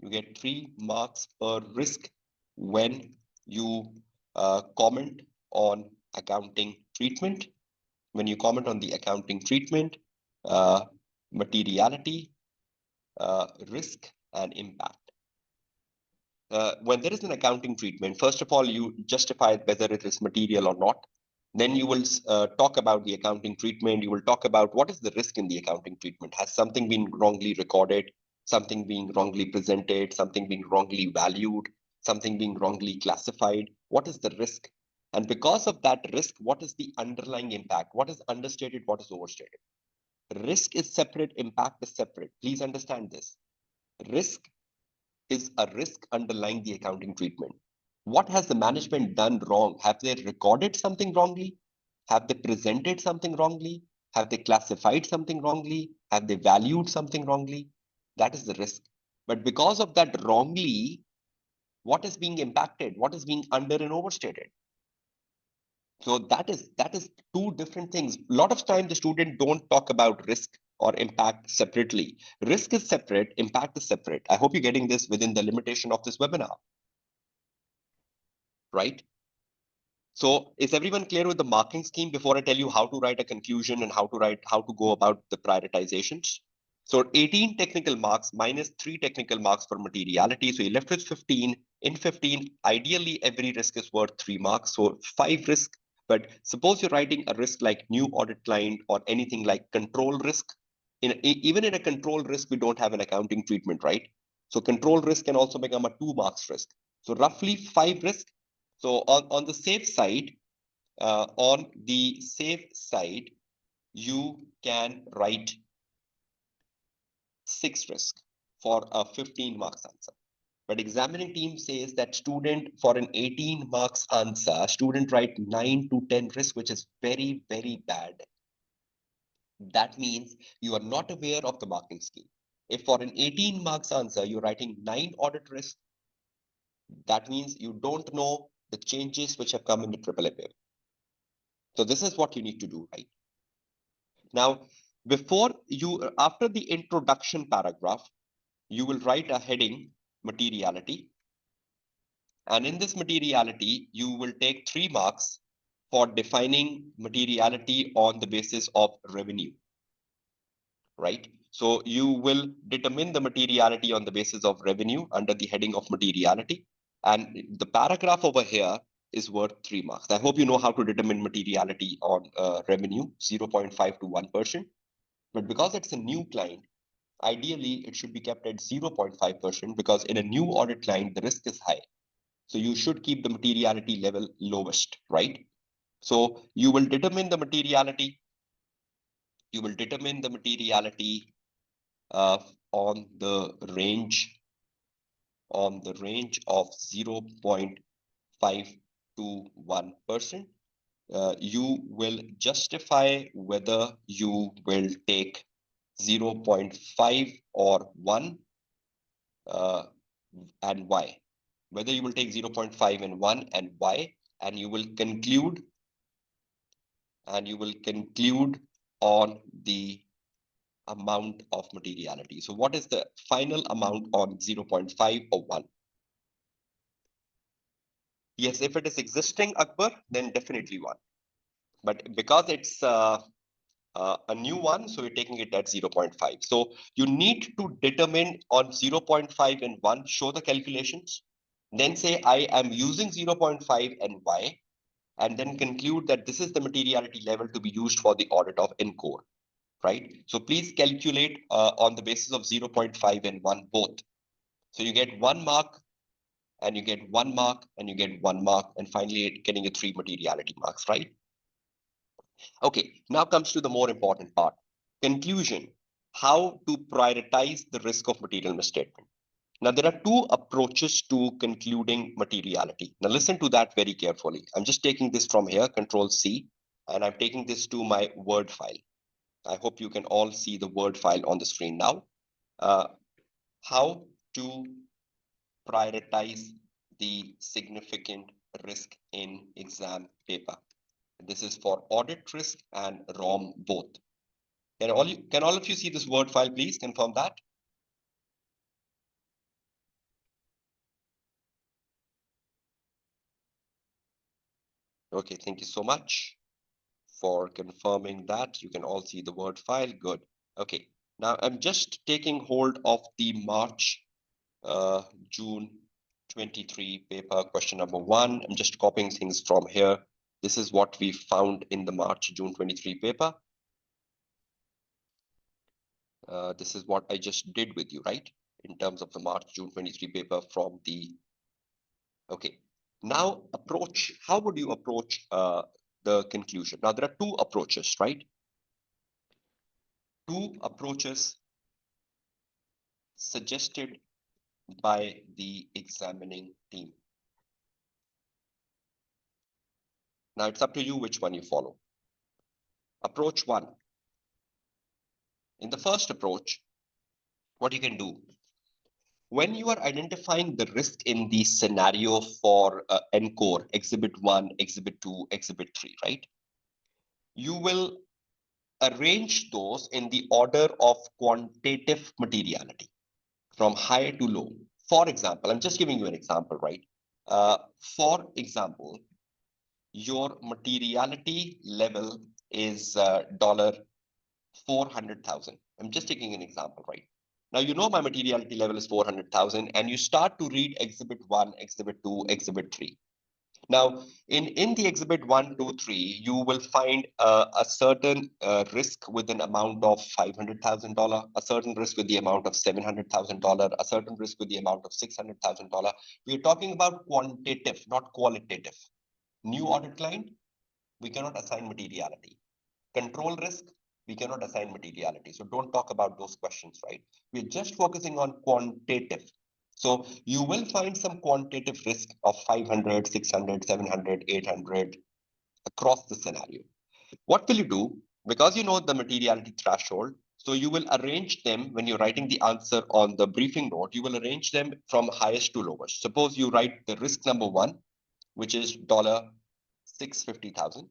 You get 3 marks per risk when you comment on accounting treatment. When you comment on the accounting treatment, materiality, risk, and impact. When there is an accounting treatment, first of all, you justify whether it is material or not. Then you will talk about the accounting treatment. You will talk about what is the risk in the accounting treatment. Has something been wrongly recorded, something being wrongly presented, something being wrongly valued, something being wrongly classified? What is the risk? And because of that risk, what is the underlying impact? What is understated? What is overstated? Risk is separate, impact is separate. Please understand this. Risk is a risk underlying the accounting treatment. What has the management done wrong? Have they recorded something wrongly? Have they presented something wrongly? Have they classified something wrongly? Have they valued something wrongly? That is the risk. But because of that wrongly, what is being impacted? What is being under and overstated? So that is 2 different things. A lot of time the student don't talk about risk or impact separately. Risk is separate, impact is separate. I hope you're getting this within the limitation of this webinar, right? So is everyone clear with the marking scheme before I tell you how to write a conclusion and how to go about the prioritizations? So 18 technical marks minus 3 technical marks for materiality. So you're left with 15. In 15, ideally every risk is worth 3 marks. So 5 risks. But suppose you're writing a risk like new audit client or anything like control risk. Even in a control risk, we don't have an accounting treatment, right? So control risk can also become a 2 marks risk. So roughly 5 risks. So on the safe side, you can write 6 risks for a 15 marks answer. But examining team says that student for an 18 marks answer, student write 9 to 10 risks, which is very, very bad. That means you are not aware of the marking scheme. If for an 18 marks answer, you're writing 9 audit risks, that means you don't know the changes which have come in the AAA paper. So this is what you need to do, right? Now, after the introduction paragraph, you will write a heading, materiality. And in this materiality, you will take 3 marks for defining materiality on the basis of revenue, right? So you will determine the materiality on the basis of revenue under the heading of materiality. And the paragraph over here is worth 3 marks. I hope you know how to determine materiality on revenue, 0.5 to 1%. But because it's a new client, Ideally, it should be kept at 0.5% because in a new audit client, the risk is high. So you should keep the materiality level lowest, right? So you will determine the materiality. You will determine the materiality uh, on the range of 0.5 to 1%. You will justify whether you will take 0.5 or 1 uh, and why. Whether you will take 0.5 and 1 and why, and you will conclude on the amount of materiality. So what is the final amount on 0.5 or 1? Yes, if it is existing, Akbar, then definitely 1. But because it's a new one, so you're taking it at 0.5. So you need to determine on 0.5 and 1, show the calculations, then say I am using 0.5 and why, and then conclude that this is the materiality level to be used for the audit of NCORE, right? So please calculate on the basis of 0.5 and 1 both. So you get 1 mark, and you get 1 mark, and you get 1 mark, and finally getting a 3 materiality marks, right? Okay, now comes to the more important part. Conclusion, how to prioritize the risk of material misstatement. Now, there are two approaches to concluding materiality. Now, listen to that very carefully. I'm just taking this from here, Control C, and I'm taking this to my Word file. I hope you can all see the Word file on the screen now. How to prioritize the significant risk in exam paper. This is for audit risk and ROM both. Can all of you see this Word file, please? Confirm that. Okay, thank you so much for confirming that. You can all see the Word file. Good. Okay, now I'm just taking hold of the March, June 23 paper, question number 1. I'm just copying things from here. This is what we found in the March, June 23 paper. This is what I just did with you, right? In terms of the March, June 23 paper from the, okay. Now approach, how would you approach the conclusion? Now there are two approaches, right? Two approaches suggested by the examining team. Now it's up to you which one you follow. Approach 1. In the first approach, what you can do, when you are identifying the risk in the scenario for NCORE, Exhibit 1, Exhibit 2, Exhibit 3, right? You will arrange those in the order of quantitative materiality from high to low. For example, I'm just giving you an example, right? For example, your materiality level is $400,000. I'm just taking an example, right? Now, you know my materiality level is 400,000, and you start to read Exhibit 1, Exhibit 2, Exhibit 3. Now, in the Exhibit 1, 2, 3, you will find a certain risk with an amount of $500,000, a certain risk with the amount of $700,000, a certain risk with the amount of $600,000. We're talking about quantitative, not qualitative. New audit client, we cannot assign materiality. Control risk, we cannot assign materiality. So don't talk about those questions, right? We're just focusing on quantitative. So you will find some quantitative risk of 500, 600, 700, 800 across the scenario. What will you do? Because you know the materiality threshold, so you will arrange them when you're writing the answer on the briefing note, you will arrange them from highest to lowest. Suppose you write the risk number 1, which is $650,000.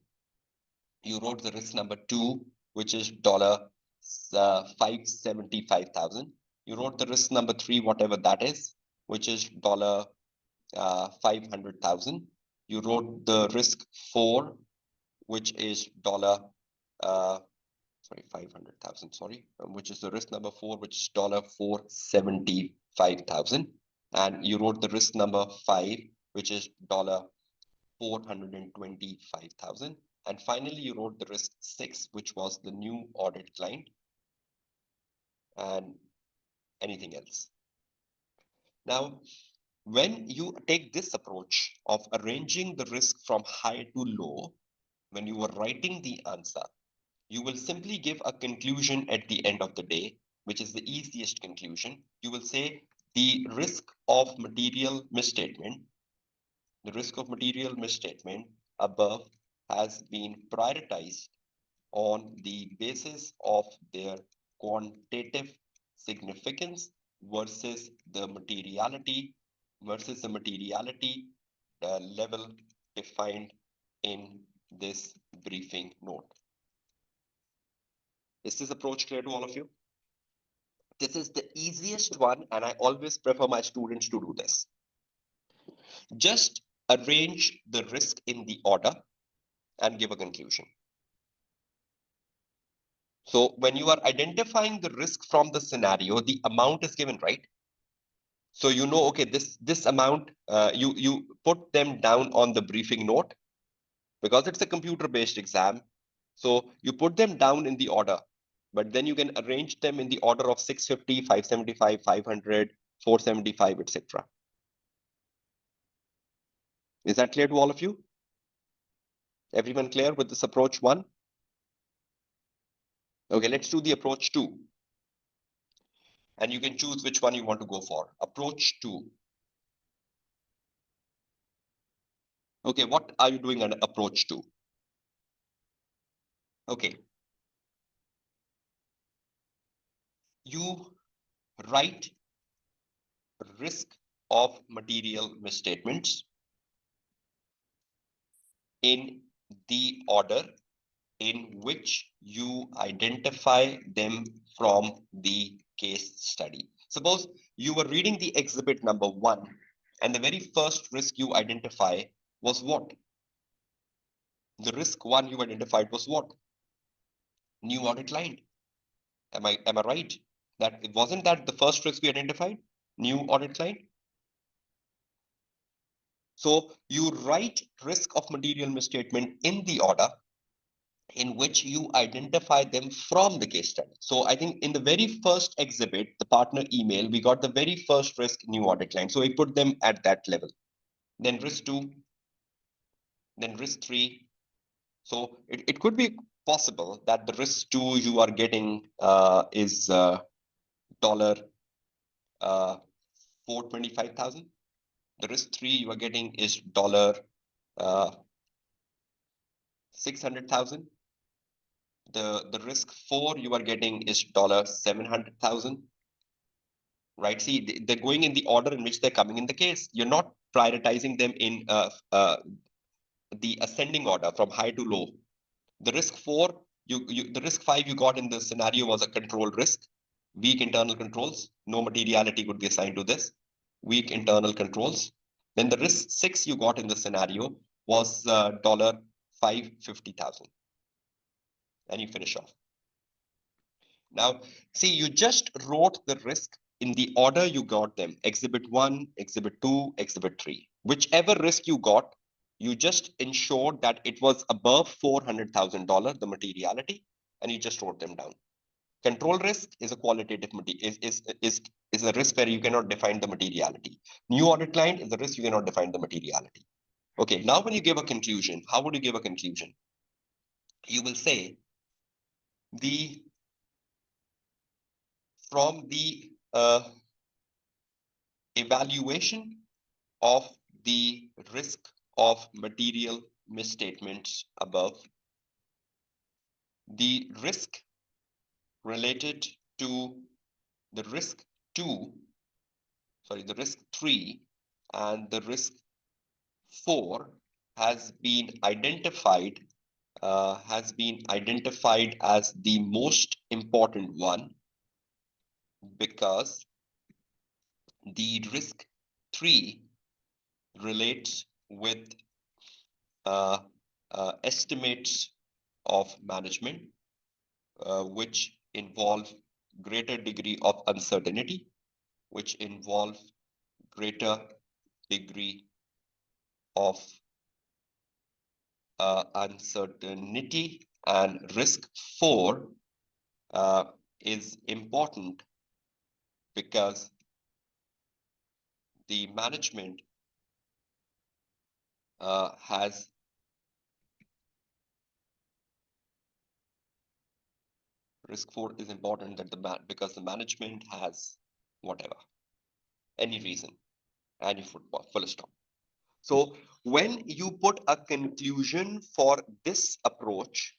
You wrote the risk number 2, which is $575,000. You wrote the risk number 3, whatever that is, which is $500,000. You wrote the risk 4, which is sorry, 500,000, sorry, which is the risk number 4, which is $475,000. And you wrote the risk number 5, which is $425,000. And finally, you wrote the risk 6, which was the new audit client. And anything else. Now, when you take this approach of arranging the risk from high to low, when you are writing the answer, you will simply give a conclusion at the end of the day, which is the easiest conclusion. You will say the risk of material misstatement, the risk of material misstatement above has been prioritized on the basis of their quantitative significance versus the materiality level defined in this briefing note. Is this approach clear to all of you? This is the easiest one, and I always prefer my students to do this. Just arrange the risk in the order and give a conclusion. So when you are identifying the risk from the scenario, the amount is given, right? So you know, okay, this amount, you put them down on the briefing note because it's a computer-based exam. So you put them down in the order, but then you can arrange them in the order of 650, 575, 500, 475, etc. Is that clear to all of you? Everyone clear with this approach 1? Okay, let's do the approach 2. And you can choose which one you want to go for. Approach 2. Okay, what are you doing under approach 2? Okay. You write risk of material misstatements in the order in which you identify them from the case study. Suppose you were reading the exhibit number 1, and the very first risk you identify was what? The risk 1 you identified was what? New audit line. Am I right? That it wasn't that the first risk we identified? New audit line? So you write risk of material misstatement in the order in which you identify them from the case study. So I think in the very first exhibit, the partner email, we got the very first risk, new audit line. So we put them at that level. Then risk 2, then risk 3. So it could be possible that the risk 2 you are getting is dollar 425,000. The risk 3 you are getting is dollar 600,000. The risk 4 you are getting is dollar 700,000. Right? See, they're going in the order in which they're coming in the case. You're not prioritizing them in the ascending order from high to low. The risk 4, the risk 5 you got in the scenario was a control risk, weak internal controls. No materiality could be assigned to this. Weak internal controls. Then the risk 6 you got in the scenario was dollar 550,000, and you finish off. Now, see, you just wrote the risk in the order you got them. Exhibit 1, Exhibit 2, Exhibit 3. Whichever risk you got, you just ensured that it was above $400,000, the materiality, and you just wrote them down. Control risk is a qualitative is a risk where you cannot define the materiality. New audit client is a risk you cannot define the materiality. Okay, now when you give a conclusion, how would you give a conclusion? You will say from the evaluation of the risk of material misstatements above, the risk related to the risk 2, the risk 3 and the risk 4 has been identified as the most important one, because the risk 3 relates with estimates of management, which involve greater degree of uncertainty, which involve greater degree of uncertainty, and risk 4 is important because the management has risk 4 is important that because the management has whatever, any reason, and you full stop. So when you put a conclusion for this approach,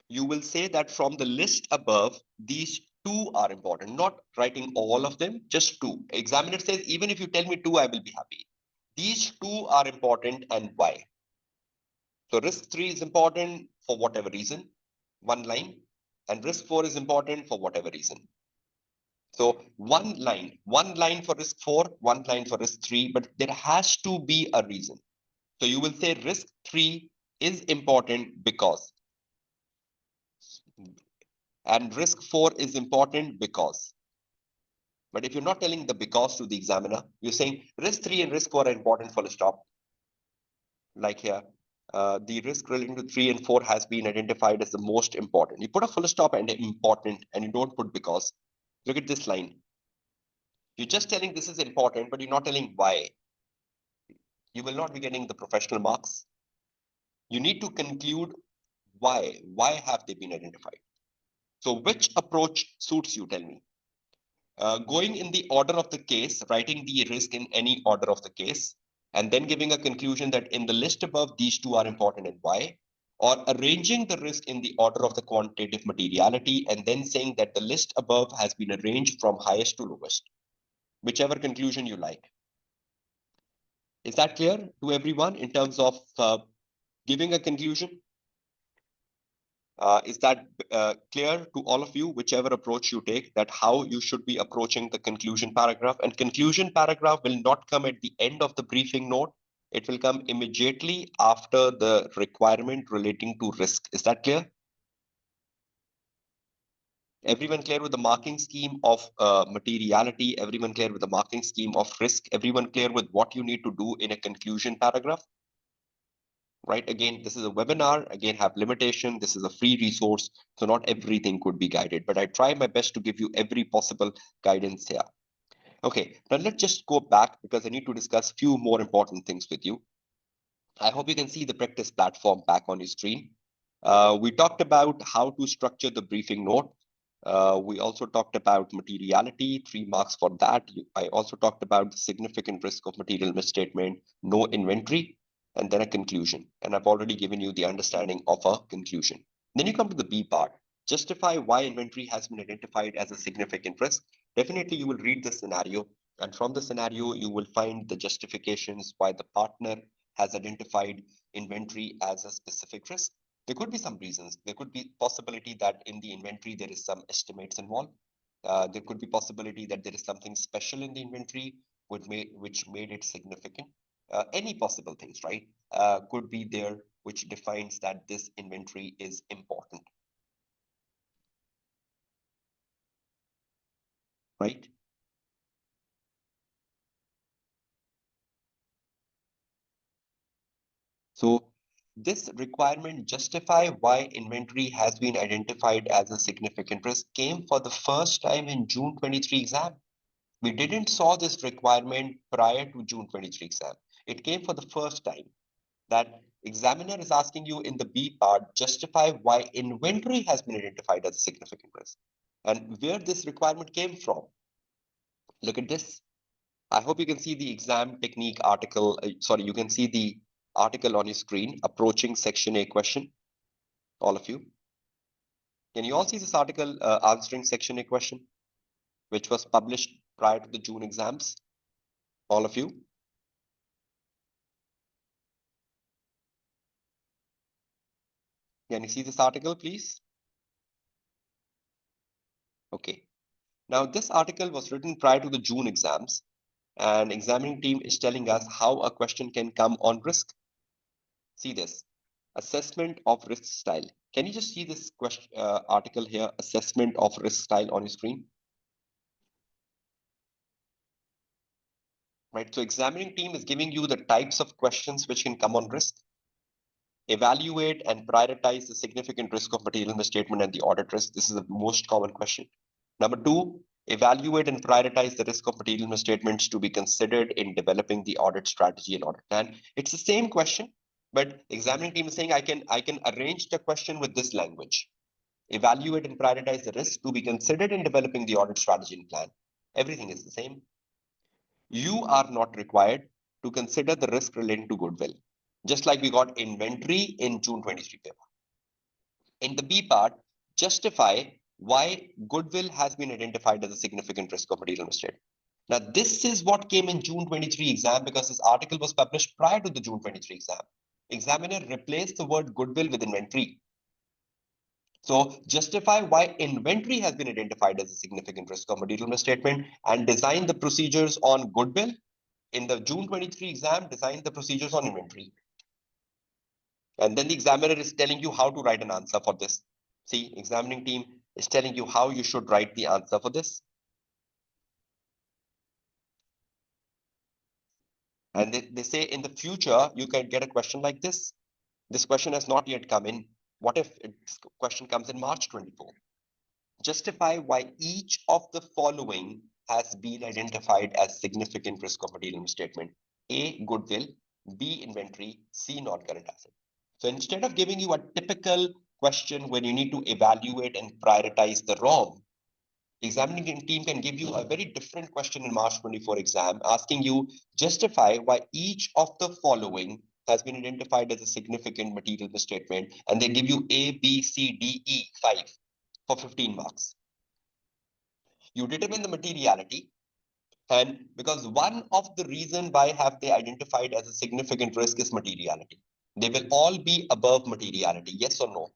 you will say that from the list above, these two are important, not writing all of them, just two. Examiner says, even if you tell me two, I will be happy. These two are important and why? So risk 3 is important for whatever reason, one line, and risk 4 is important for whatever reason. So one line for risk 4, one line for risk 3, but there has to be a reason. So you will say risk 3 is important because, and risk 4 is important because. But if you're not telling the because to the examiner, you're saying risk 3 and risk 4 are important, full stop. Like here, the risk relating to 3 and 4 has been identified as the most important. You put a full stop and important, and you don't put because. Look at this line. You're just telling this is important, but you're not telling why. You will not be getting the professional marks. You need to conclude why. Why have they been identified? So which approach suits you? Tell me. Going in the order of the case, writing the risk in any order of the case, and then giving a conclusion that in the list above, these two are important and why, or arranging the risk in the order of the quantitative materiality, and then saying that the list above has been arranged from highest to lowest, whichever conclusion you like. Is that clear to everyone in terms of giving a conclusion? Is that clear to all of you, whichever approach you take, that how you should be approaching the conclusion paragraph? And conclusion paragraph will not come at the end of the briefing note. It will come immediately after the requirement relating to risk. Is that clear? Everyone clear with the marking scheme of materiality? Everyone clear with the marking scheme of risk? Everyone clear with what you need to do in a conclusion paragraph? Right? Again, this is a webinar, again, have limitation. This is a free resource, so not everything could be guided, but I try my best to give you every possible guidance here. Okay, now let's just go back because I need to discuss few more important things with you. I hope you can see the practice platform back on your screen. We talked about how to structure the briefing note. We also talked about materiality, 3 marks for that. I also talked about the significant risk of material misstatement, no inventory, and then a conclusion. And I've already given you the understanding of a conclusion. Then you come to the B part. Justify why inventory has been identified as a significant risk. Definitely you will read the scenario, and from the scenario, you will find the justifications why the partner has identified inventory as a specific risk. There could be some reasons. There could be possibility that in the inventory, there is some estimates involved. There could be possibility that there is something special in the inventory which made it significant. Any possible things, right, could be there, which defines that this inventory is important, right? So this requirement justify why inventory has been identified as a significant risk came for the first time in June 23 exam. We didn't saw this requirement prior to June 23 exam. It came for the first time. That examiner is asking you in the B part, justify why inventory has been identified as a significant risk. And where this requirement came from. Look at this. I hope you can see the exam technique article. Sorry, you can see the article on your screen, approaching section A question, all of you. Can you all see this article answering section A question, which was published prior to the June exams? All of you? Can you see this article, please? Okay. Now, this article was written prior to the June exams, and examining team is telling us how a question can come on risk. See this, assessment of risk style. Can you just see this question, article here, assessment of risk style on your screen? Right, so examining team is giving you the types of questions which can come on risk. Evaluate and prioritize the significant risk of material misstatement and the audit risk. This is the most common question. Number 2, Evaluate and prioritize the risk of material misstatements to be considered in developing the audit strategy and audit plan. It's the same question, but examining team is saying I can arrange the question with this language. Evaluate and prioritize the risk to be considered in developing the audit strategy and plan. Everything is the same. You are not required to consider the risk relating to goodwill, just like we got inventory in June 23 paper. In the B part, justify why goodwill has been identified as a significant risk of material misstatement. Now, this is what came in June 23 exam because this article was published prior to the June 23 exam. Examiner replaced the word goodwill with inventory. So justify why inventory has been identified as a significant risk of material misstatement and design the procedures on goodwill. In the June 23 exam, design the procedures on inventory. And then the examiner is telling you how to write an answer for this. See, examining team is telling you how you should write the answer for this. And they say in the future, you can get a question like this. This question has not yet come in. What if this question comes in March 24? Justify why each of the following has been identified as significant risk of material misstatement. A, goodwill, B, inventory, C, non-current asset. So instead of giving you a typical question when you need to evaluate and prioritize the ROM, examining team can give you a very different question in March 24 exam, asking you justify why each of the following has been identified as a significant material misstatement, and they give you A, B, C, D, E, 5 for 15 marks. You determine the materiality, and because one of the reason why have they identified as a significant risk is materiality. They will all be above materiality, yes or no?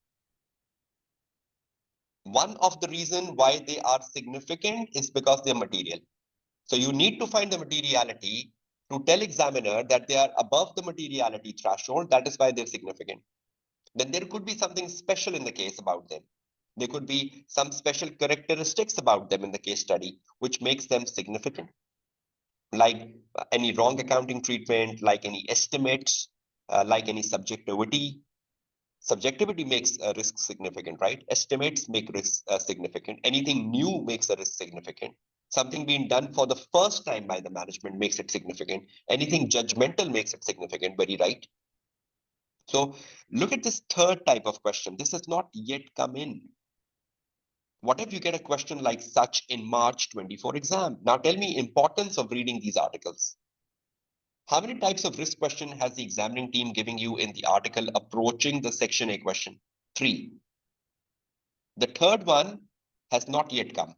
One of the reason why they are significant is because they're material. So you need to find the materiality to tell examiner that they are above the materiality threshold. That is why they're significant. Then there could be something special in the case about them. There could be some special characteristics about them in the case study, which makes them significant. Like any wrong accounting treatment, like any estimates, like any subjectivity. Subjectivity makes a risk significant, right? Estimates make risk significant. Anything new makes a risk significant. Something being done for the first time by the management makes it significant. Anything judgmental makes it significant, very right. So look at this third type of question. This has not yet come in. What if you get a question like such in March 24 exam? Now tell me importance of reading these articles. How many types of risk question has the examining team giving you in the article approaching the section A question? 3. The third one has not yet come.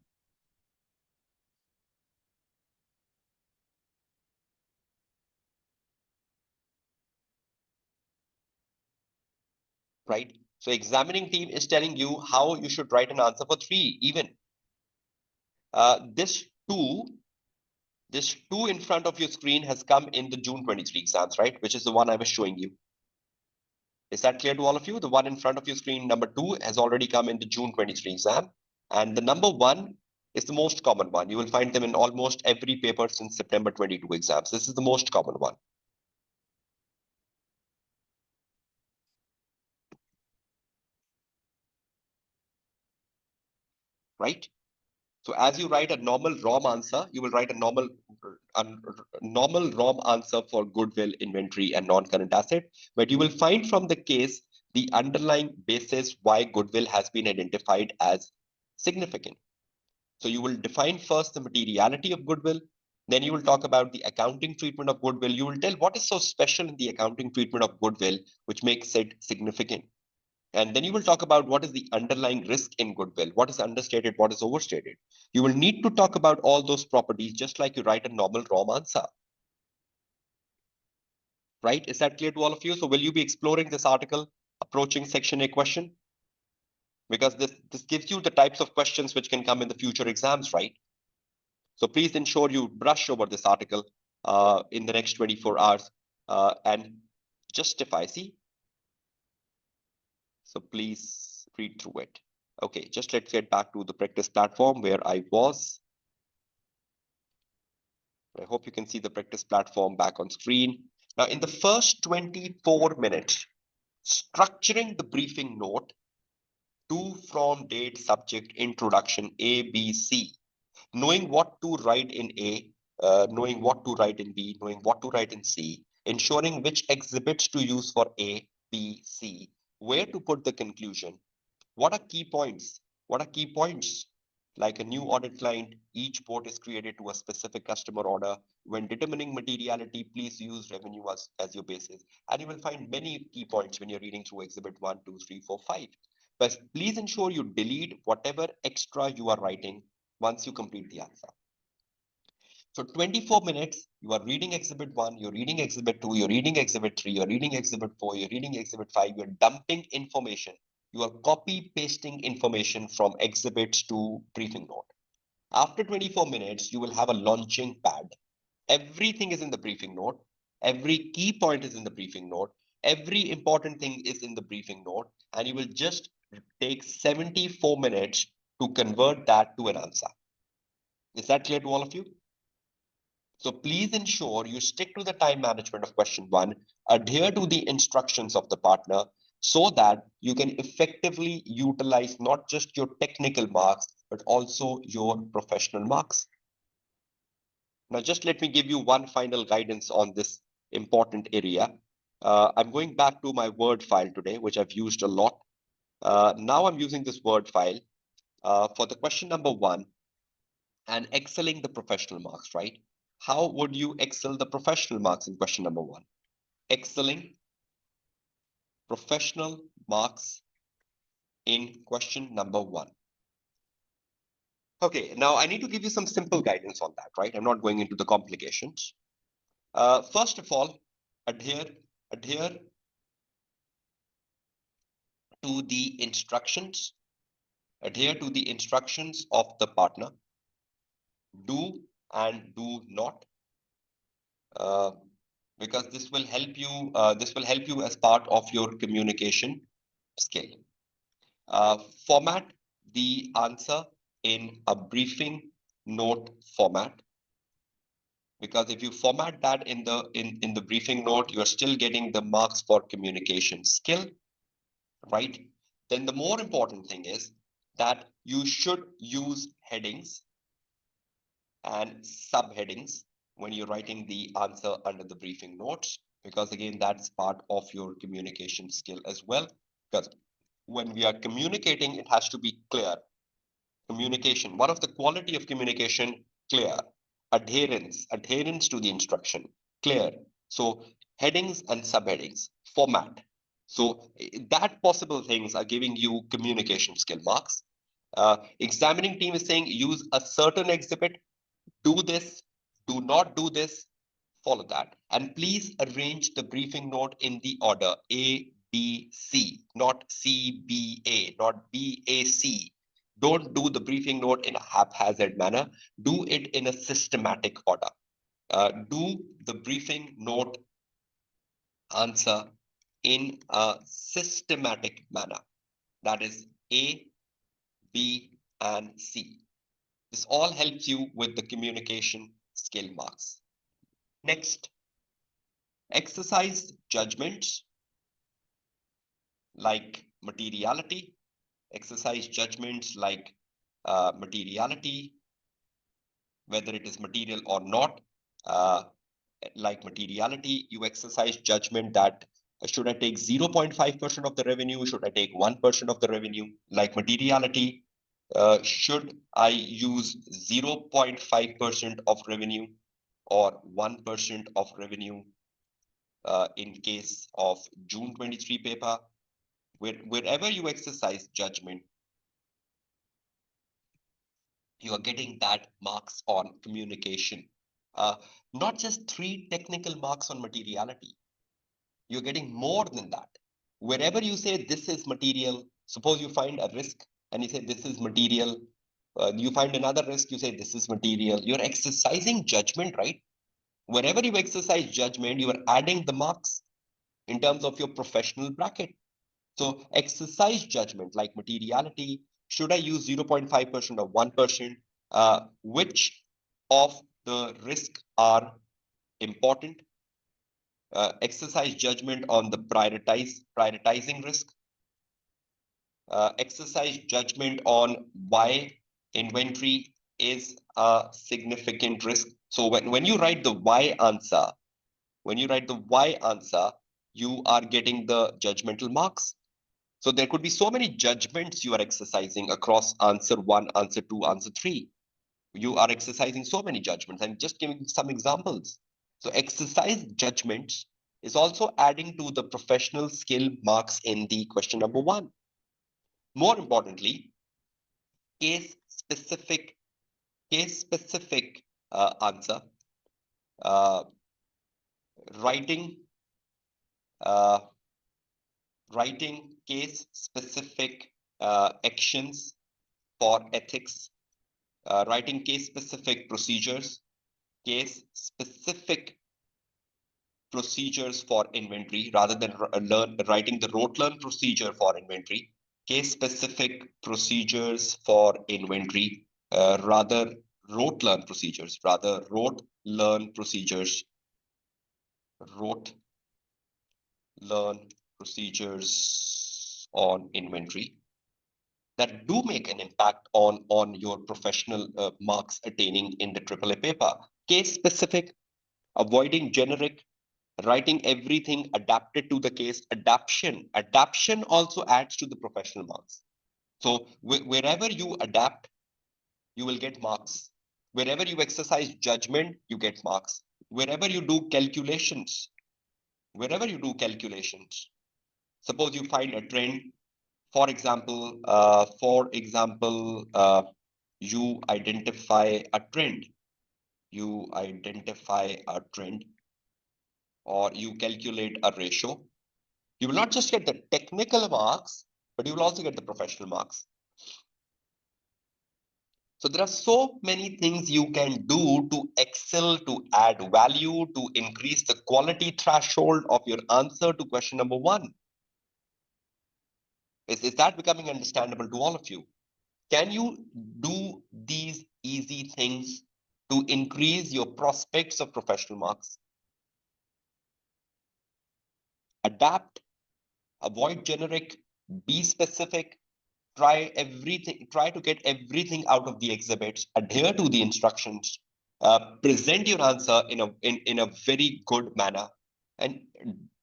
Right? So examining team is telling you how you should write an answer for 3 even. This two in front of your screen has come in the June 23 exams, right? Which is the one I was showing you. Is that clear to all of you? The one in front of your screen, number 2, has already come in the June 23 exam. And the number 1 is the most common one. You will find them in almost every paper since September 22 exams. This is the most common one. Right? So as you write a normal ROM answer, you will write a normal ROM answer for goodwill, inventory, and non-current asset. But you will find from the case the underlying basis why goodwill has been identified as significant. So you will define first the materiality of goodwill. Then you will talk about the accounting treatment of goodwill. You will tell what is so special in the accounting treatment of goodwill, which makes it significant. And then you will talk about what is the underlying risk in goodwill, what is understated, what is overstated. You will need to talk about all those properties just like you write a normal ROM answer. Right? Is that clear to all of you? So will you be exploring this article approaching section A question? Because this gives you the types of questions which can come in the future exams, right? So please ensure you brush over this article in the next 24 hours and justify. See? So please read through it. Okay, just let's get back to the practice platform where I was. I hope you can see the practice platform back on screen. Now, in the first 24 minutes, structuring the briefing note, to, from, date, subject, introduction, A, B, C. knowing what to write in A, knowing what to write in B, knowing what to write in C, ensuring which exhibits to use for A, B, C, where to put the conclusion. What are key points? What are key points? Like a new audit client, each port is created to a specific customer order. When determining materiality, please use revenue as your basis. And you will find many key points when you're reading through exhibit 1, 2, 3, 4, 5. But please ensure you delete whatever extra you are writing once you complete the answer. So 24 minutes, you are reading exhibit 1, you're reading exhibit 2, you're reading exhibit 3, you're reading exhibit 4, you're reading exhibit 5, you're dumping information. You are copy pasting information from exhibits to briefing note. After 24 minutes, you will have a launching pad. Everything is in the briefing note. Every key point is in the briefing note. Every important thing is in the briefing note. And you will just take 74 minutes to convert that to an answer. Is that clear to all of you? So please ensure you stick to the time management of question 1, adhere to the instructions of the partner so that you can effectively utilize not just your technical marks, but also your professional marks. Now, just let me give you one final guidance on this important area. I'm going back to my Word file today, which I've used a lot. Now I'm using this Word file for the question number 1 and excelling the professional marks, right? How would you excel the professional marks in question number 1? Excelling professional marks in question number 1. Okay, now I need to give you some simple guidance on that, right? I'm not going into the complications. First of all, adhere to the instructions. Adhere to the instructions of the partner. Do and do not. Because this will help you. This will help you as part of your communication skill. Format the answer in a briefing note format. Because if you format that in the briefing note, you are still getting the marks for communication skill, right? Then the more important thing is that you should use headings and subheadings when you're writing the answer under the briefing notes, because again, that's part of your communication skill as well. Because when we are communicating, it has to be clear. Communication, one of the quality of communication, clear. Adherence to the instruction, clear. So headings and subheadings, format. So that possible things are giving you communication skill marks. Examining team is saying use a certain exhibit, do this, do not do this, follow that. And please arrange the briefing note in the order A, B, C, not C, B, A, not B, A, C. Don't do the briefing note in a haphazard manner. Do it in a systematic order. Do the briefing note answer in a systematic manner. That is A, B, and C. This all helps you with the communication skill marks. Next, exercise judgments like materiality. Exercise judgments like materiality, whether it is material or not. Like materiality, you exercise judgment that should I take 0.5% of the revenue? Should I take 1% of the revenue? Like materiality, should I use 0.5% of revenue or 1% of revenue in case of June 23 paper? Wherever you exercise judgment, you are getting that marks on communication. Not just 3 technical marks on materiality. You're getting more than that. Wherever you say this is material, suppose you find a risk and you say this is material, you find another risk, you say this is material. You're exercising judgment, right? Wherever you exercise judgment, you are adding the marks in terms of your professional bracket. So exercise judgment like materiality, should I use 0.5% or 1%? Which of the risks are important? Exercise judgment on the prioritizing risk. Exercise judgment on why inventory is a significant risk. So when you write the Y answer, you are getting the judgmental marks. So there could be so many judgments you are exercising across answer 1, answer 2, answer 3. You are exercising so many judgments. I'm just giving some examples. So exercise judgments is also adding to the professional skill marks in the question number 1. More importantly, case specific answer, uh, writing uh, writing case specific actions for ethics, writing case specific procedures, case specific procedures for inventory rather than writing the rote learn procedure for inventory, case specific procedures for inventory, rather rote learn procedures, rote learn procedures on inventory that do make an impact on your professional marks attaining in the AAA paper. Case specific, avoiding generic, writing everything adapted to the case. Adaption also adds to the professional marks. So wherever you adapt, you will get marks. Wherever you exercise judgment, you get marks. Wherever you do calculations, suppose you find a trend. For example, you identify a trend. Or you calculate a ratio. You will not just get the technical marks, but you will also get the professional marks. So there are so many things you can do to excel, to add value, to increase the quality threshold of your answer to question number 1. Is that becoming understandable to all of you? Can you do these easy things to increase your prospects of professional marks? Adapt, avoid generic, be specific, try to get everything out of the exhibits, adhere to the instructions, present your answer in a very good manner, and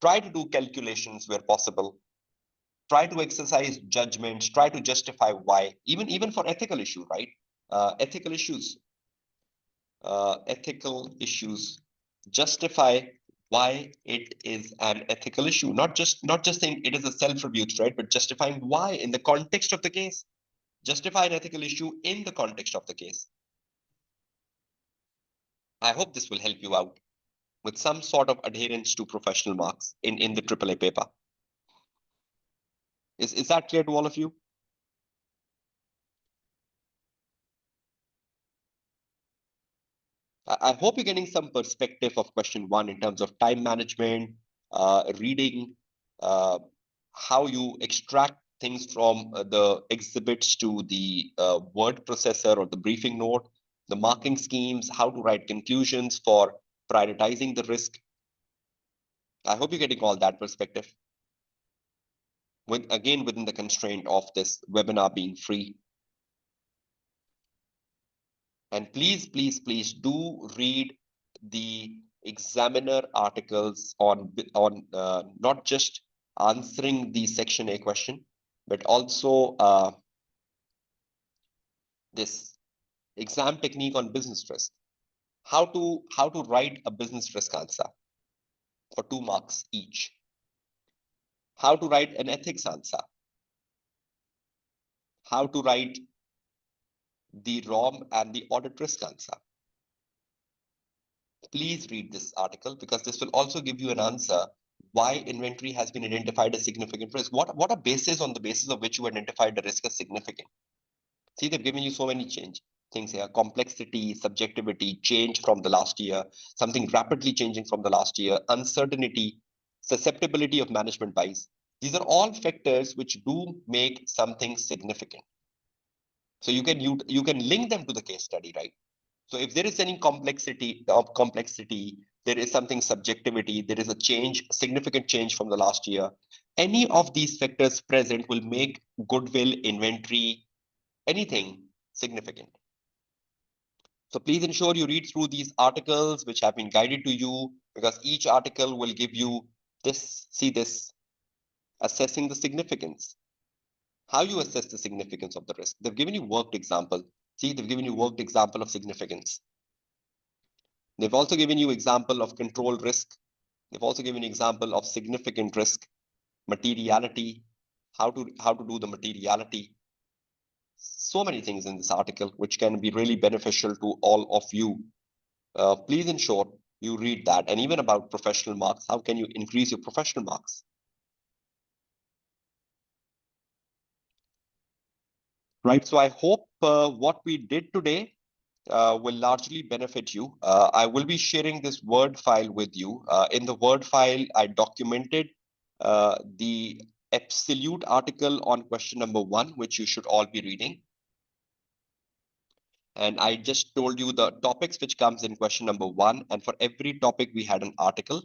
try to do calculations where possible. Try to exercise judgments, try to justify why, even for ethical issue, right? Ethical issues, justify why it is an ethical issue, not just saying it is a self-rebuked, right? But justifying why in the context of the case. Justify an ethical issue in the context of the case. I hope this will help you out with some sort of adherence to professional marks in the AAA paper. Is that clear to all of you? I hope you're getting some perspective of question 1 in terms of time management, reading, how you extract things from the exhibits to the word processor or the briefing note, the marking schemes, how to write conclusions for prioritizing the risk. I hope you're getting all that perspective. Again, within the constraint of this webinar being free. And please do read the examiner articles on not just answering the section A question, but also this exam technique on business risk. How to write a business risk answer for 2 marks each. How to write an ethics answer. How to write the ROM and the audit risk answer. Please read this article because this will also give you an answer why inventory has been identified as significant risk. What a basis on the basis of which you identified the risk as significant. See, they've given you so many things here: complexity, subjectivity, change from the last year, something rapidly changing from the last year, uncertainty, susceptibility of management bias. These are all factors which do make something significant. So you can link them to the case study, right? So if there is any complexity, there is something subjectivity, there is a change, significant change from the last year. Any of these factors present will make goodwill, inventory, anything significant. So please ensure you read through these articles which have been guided to you, because each article will give you this, see this, assessing the significance. How you assess the significance of the risk. They've given you worked example. See, they've given you worked example of significance. They've also given you example of control risk. They've also given you example of significant risk, materiality, how to do the materiality. So many things in this article which can be really beneficial to all of you. Please ensure you read that. And even about professional marks, how can you increase your professional marks? Right. So I hope what we did today will largely benefit you. I will be sharing this Word file with you. In the Word file, I documented the absolute article on question number 1, which you should all be reading. And I just told you the topics which comes in question number 1. And for every topic, we had an article.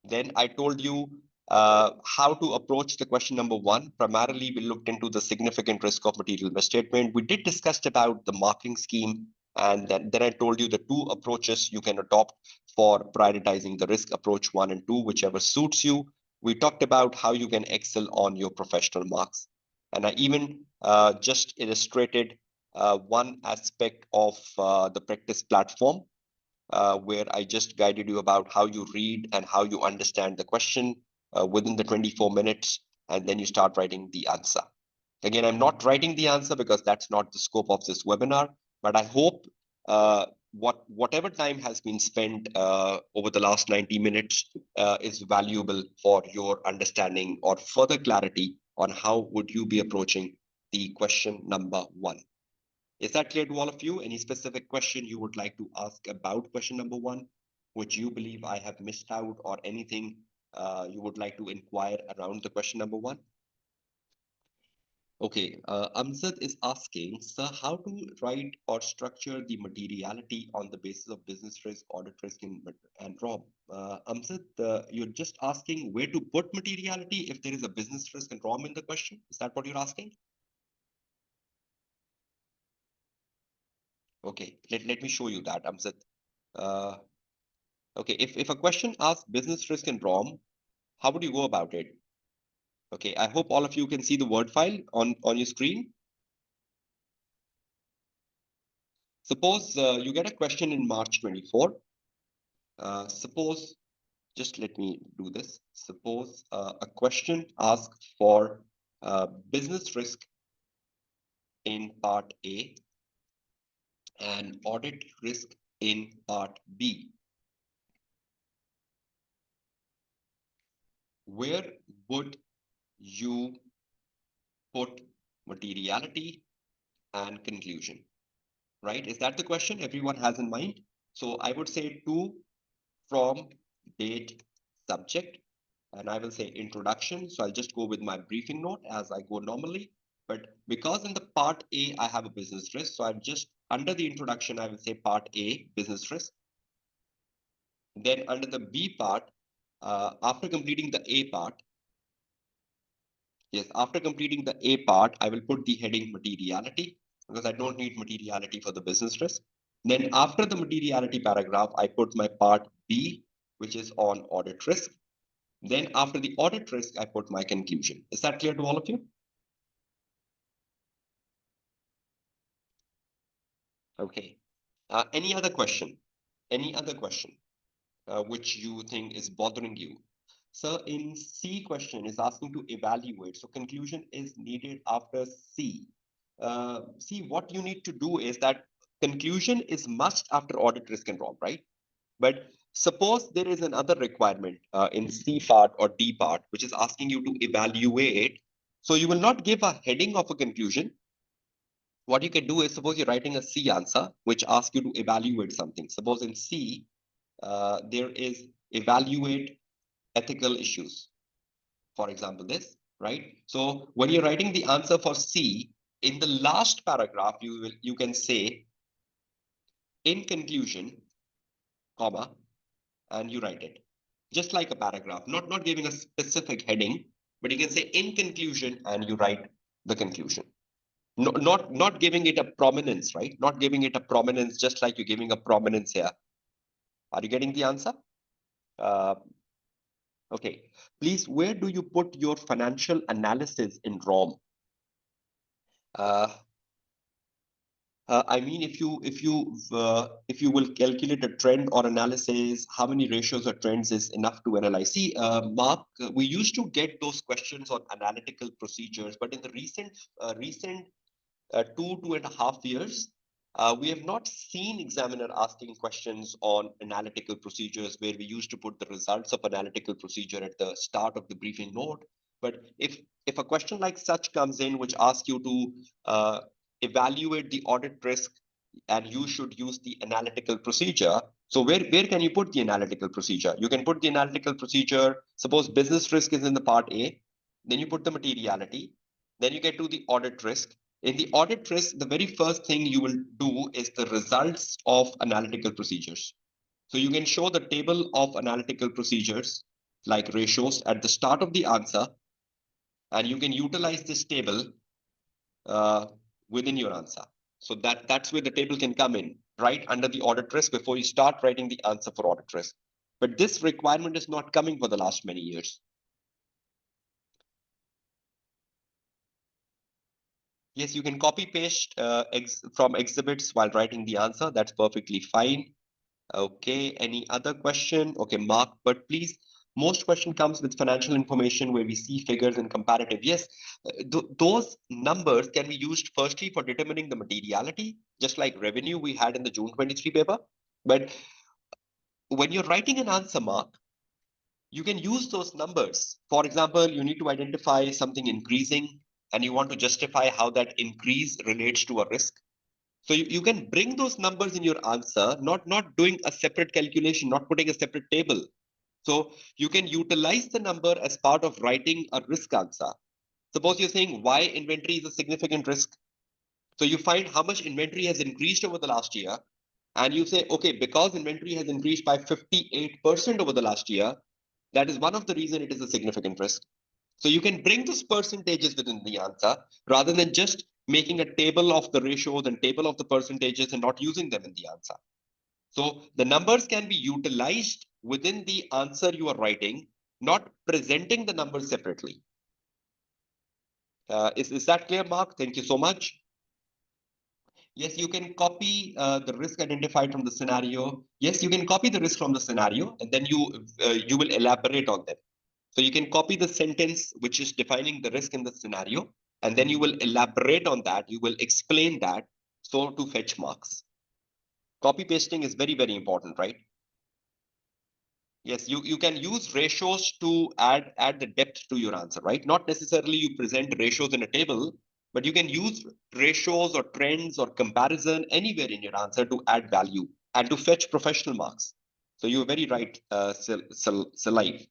Then I told you how to approach the question number 1. Primarily, we looked into the significant risk of material misstatement. We did discuss about the marking scheme. And then I told you the 2 approaches you can adopt for prioritizing the risk, approach 1 and 2, whichever suits you. We talked about how you can excel on your professional marks. And I even just illustrated one aspect of the practice platform, where I just guided you about how you read and how you understand the question within the 24 minutes, and then you start writing the answer. Again, I'm not writing the answer because that's not the scope of this webinar, but I hope whatever time has been spent over the last 90 minutes is valuable for your understanding or further clarity on how would you be approaching the question number 1. Is that clear to all of you? Any specific question you would like to ask about question number 1, which you believe I have missed out, or anything you would like to inquire around the question number 1? Okay, Amzad is asking, sir, how to write or structure the materiality on the basis of business risk, audit risk, and ROM? Amzad, you're just asking where to put materiality if there is a business risk and ROM in the question? Is that what you're asking? Okay, let me show you that, Amzad. Okay, if a question asks business risk and ROM, how would you go about it? Okay, I hope all of you can see the Word file on your screen. Suppose you get a question in March 24. Suppose, just let me do this. Suppose a question asks for business risk in part A and audit risk in part B. Where would you put materiality and conclusion? Right? Is that the question everyone has in mind? So I would say to, from, date, subject, and I will say introduction. So I'll just go with my briefing note as I go normally. But because in the part A, I have a business risk, so I'm just under the introduction, I will say part A, business risk. Then under the B part, after completing the A part, yes, after completing the A part, I will put the heading materiality, because I don't need materiality for the business risk. Then after the materiality paragraph, I put my part B, which is on audit risk. Then after the audit risk, I put my conclusion. Is that clear to all of you? Okay. Any other question? Any other question which you think is bothering you? So in C question is asking to evaluate. So conclusion is needed after C. See, what you need to do is that conclusion is must after audit risk and ROM, right? But suppose there is another requirement in C part or D part, which is asking you to evaluate. So you will not give a heading of a conclusion. What you can do is, suppose you're writing a C answer, which asks you to evaluate something. Suppose in C, there is evaluate ethical issues. For example, this, right? So when you're writing the answer for C, in the last paragraph, you can say, in conclusion, comma, and you write it. Just like a paragraph, not giving a specific heading, but you can say in conclusion and you write the conclusion. No, not giving it a prominence, right? Not giving it a prominence, just like you're giving a prominence here. Are you getting the answer? Uh, okay. Please, where do you put your financial analysis in ROM? Uh, I mean, if you will calculate a trend or analysis, how many ratios or trends is enough to analyze? See, Mark, we used to get those questions on analytical procedures, but in the recent 2.5 years, we have not seen examiner asking questions on analytical procedures where we used to put the results of analytical procedure at the start of the briefing note. But if a question like such comes in, which asks you to evaluate the audit risk, and you should use the analytical procedure. So where can you put the analytical procedure? You can put the analytical procedure, suppose business risk is in the part A, then you put the materiality, then you get to the audit risk. In the audit risk, the very first thing you will do is the results of analytical procedures. So you can show the table of analytical procedures like ratios at the start of the answer, and you can utilize this table uh, within your answer. So that's where the table can come in, right under the audit risk before you start writing the answer for audit risk. But this requirement is not coming for the last many years. Yes, you can copy paste from exhibits while writing the answer. That's perfectly fine. Okay, any other question? Okay, Mark, but please, most question comes with financial information where we see figures and comparative. Yes, those numbers can be used firstly for determining the materiality, just like revenue we had in the June 23 paper. But when you're writing an answer, Mark, you can use those numbers. For example, you need to identify something increasing and you want to justify how that increase relates to a risk. So you can bring those numbers in your answer, not doing a separate calculation, not putting a separate table. So you can utilize the number as part of writing a risk answer. Suppose you're saying why inventory is a significant risk. So you find how much inventory has increased over the last year. And you say, okay, because inventory has increased by 58% over the last year, that is one of the reason it is a significant risk. So you can bring those percentages within the answer rather than just making a table of the ratios and table of the percentages and not using them in the answer. So the numbers can be utilized within the answer you are writing, not presenting the numbers separately. Is that clear, Mark? Thank you so much. Yes, you can copy the risk identified from the scenario. Yes, you can copy the risk from the scenario, and then you will elaborate on them. So you can copy the sentence which is defining the risk in the scenario, and then you will elaborate on that. You will explain that so to fetch marks. Copy pasting is very, very important, right? Yes, you can use ratios to add the depth to your answer, right? Not necessarily you present ratios in a table, but you can use ratios or trends or comparison anywhere in your answer to add value and to fetch professional marks. So you're very right, Salif.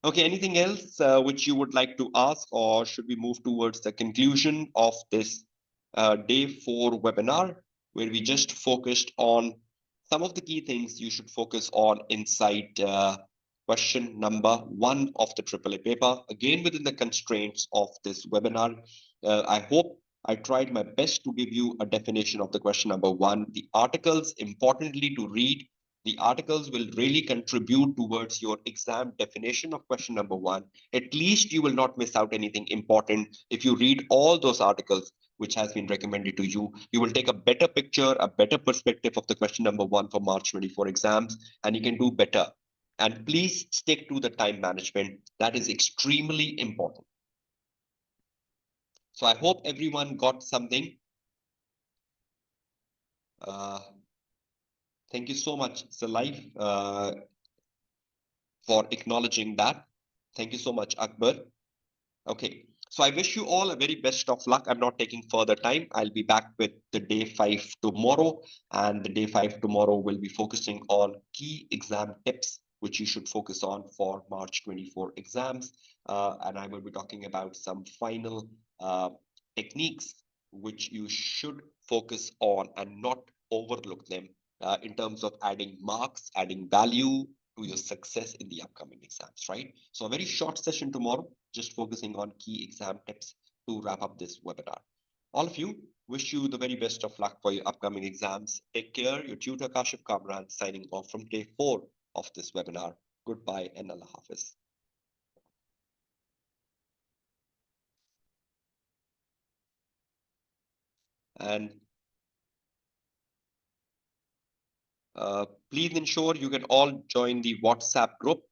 Okay, anything else which you would like to ask, or should we move towards the conclusion of this day 4 webinar, where we just focused on some of the key things you should focus on inside question number 1 of the AAA paper, again within the constraints of this webinar. I hope I tried my best to give you a definition of the question number 1. The articles, importantly to read, the articles will really contribute towards your exam definition of question number 1. At least you will not miss out anything important if you read all those articles which has been recommended to you. You will take a better picture, a better perspective of the question number 1 for March 24 exams, and you can do better. And please stick to the time management. That is extremely important. So I hope everyone got something. Thank you so much, Salif, for acknowledging that. Thank you so much, Akbar. Okay, so I wish you all a very best of luck. I'm not taking further time. I'll be back with the day 5 tomorrow, and the day 5 tomorrow will be focusing on key exam tips, which you should focus on for March 24 exams. And I will be talking about some final techniques which you should focus on and not overlook them in terms of adding marks, adding value to your success in the upcoming exams, right? So a very short session tomorrow, just focusing on key exam tips to wrap up this webinar. All of you, wish you the very best of luck for your upcoming exams. Take care. Your tutor Kashif Kamran signing off from day 4 of this webinar. Goodbye and Allah Hafiz. And please ensure you can all join the WhatsApp group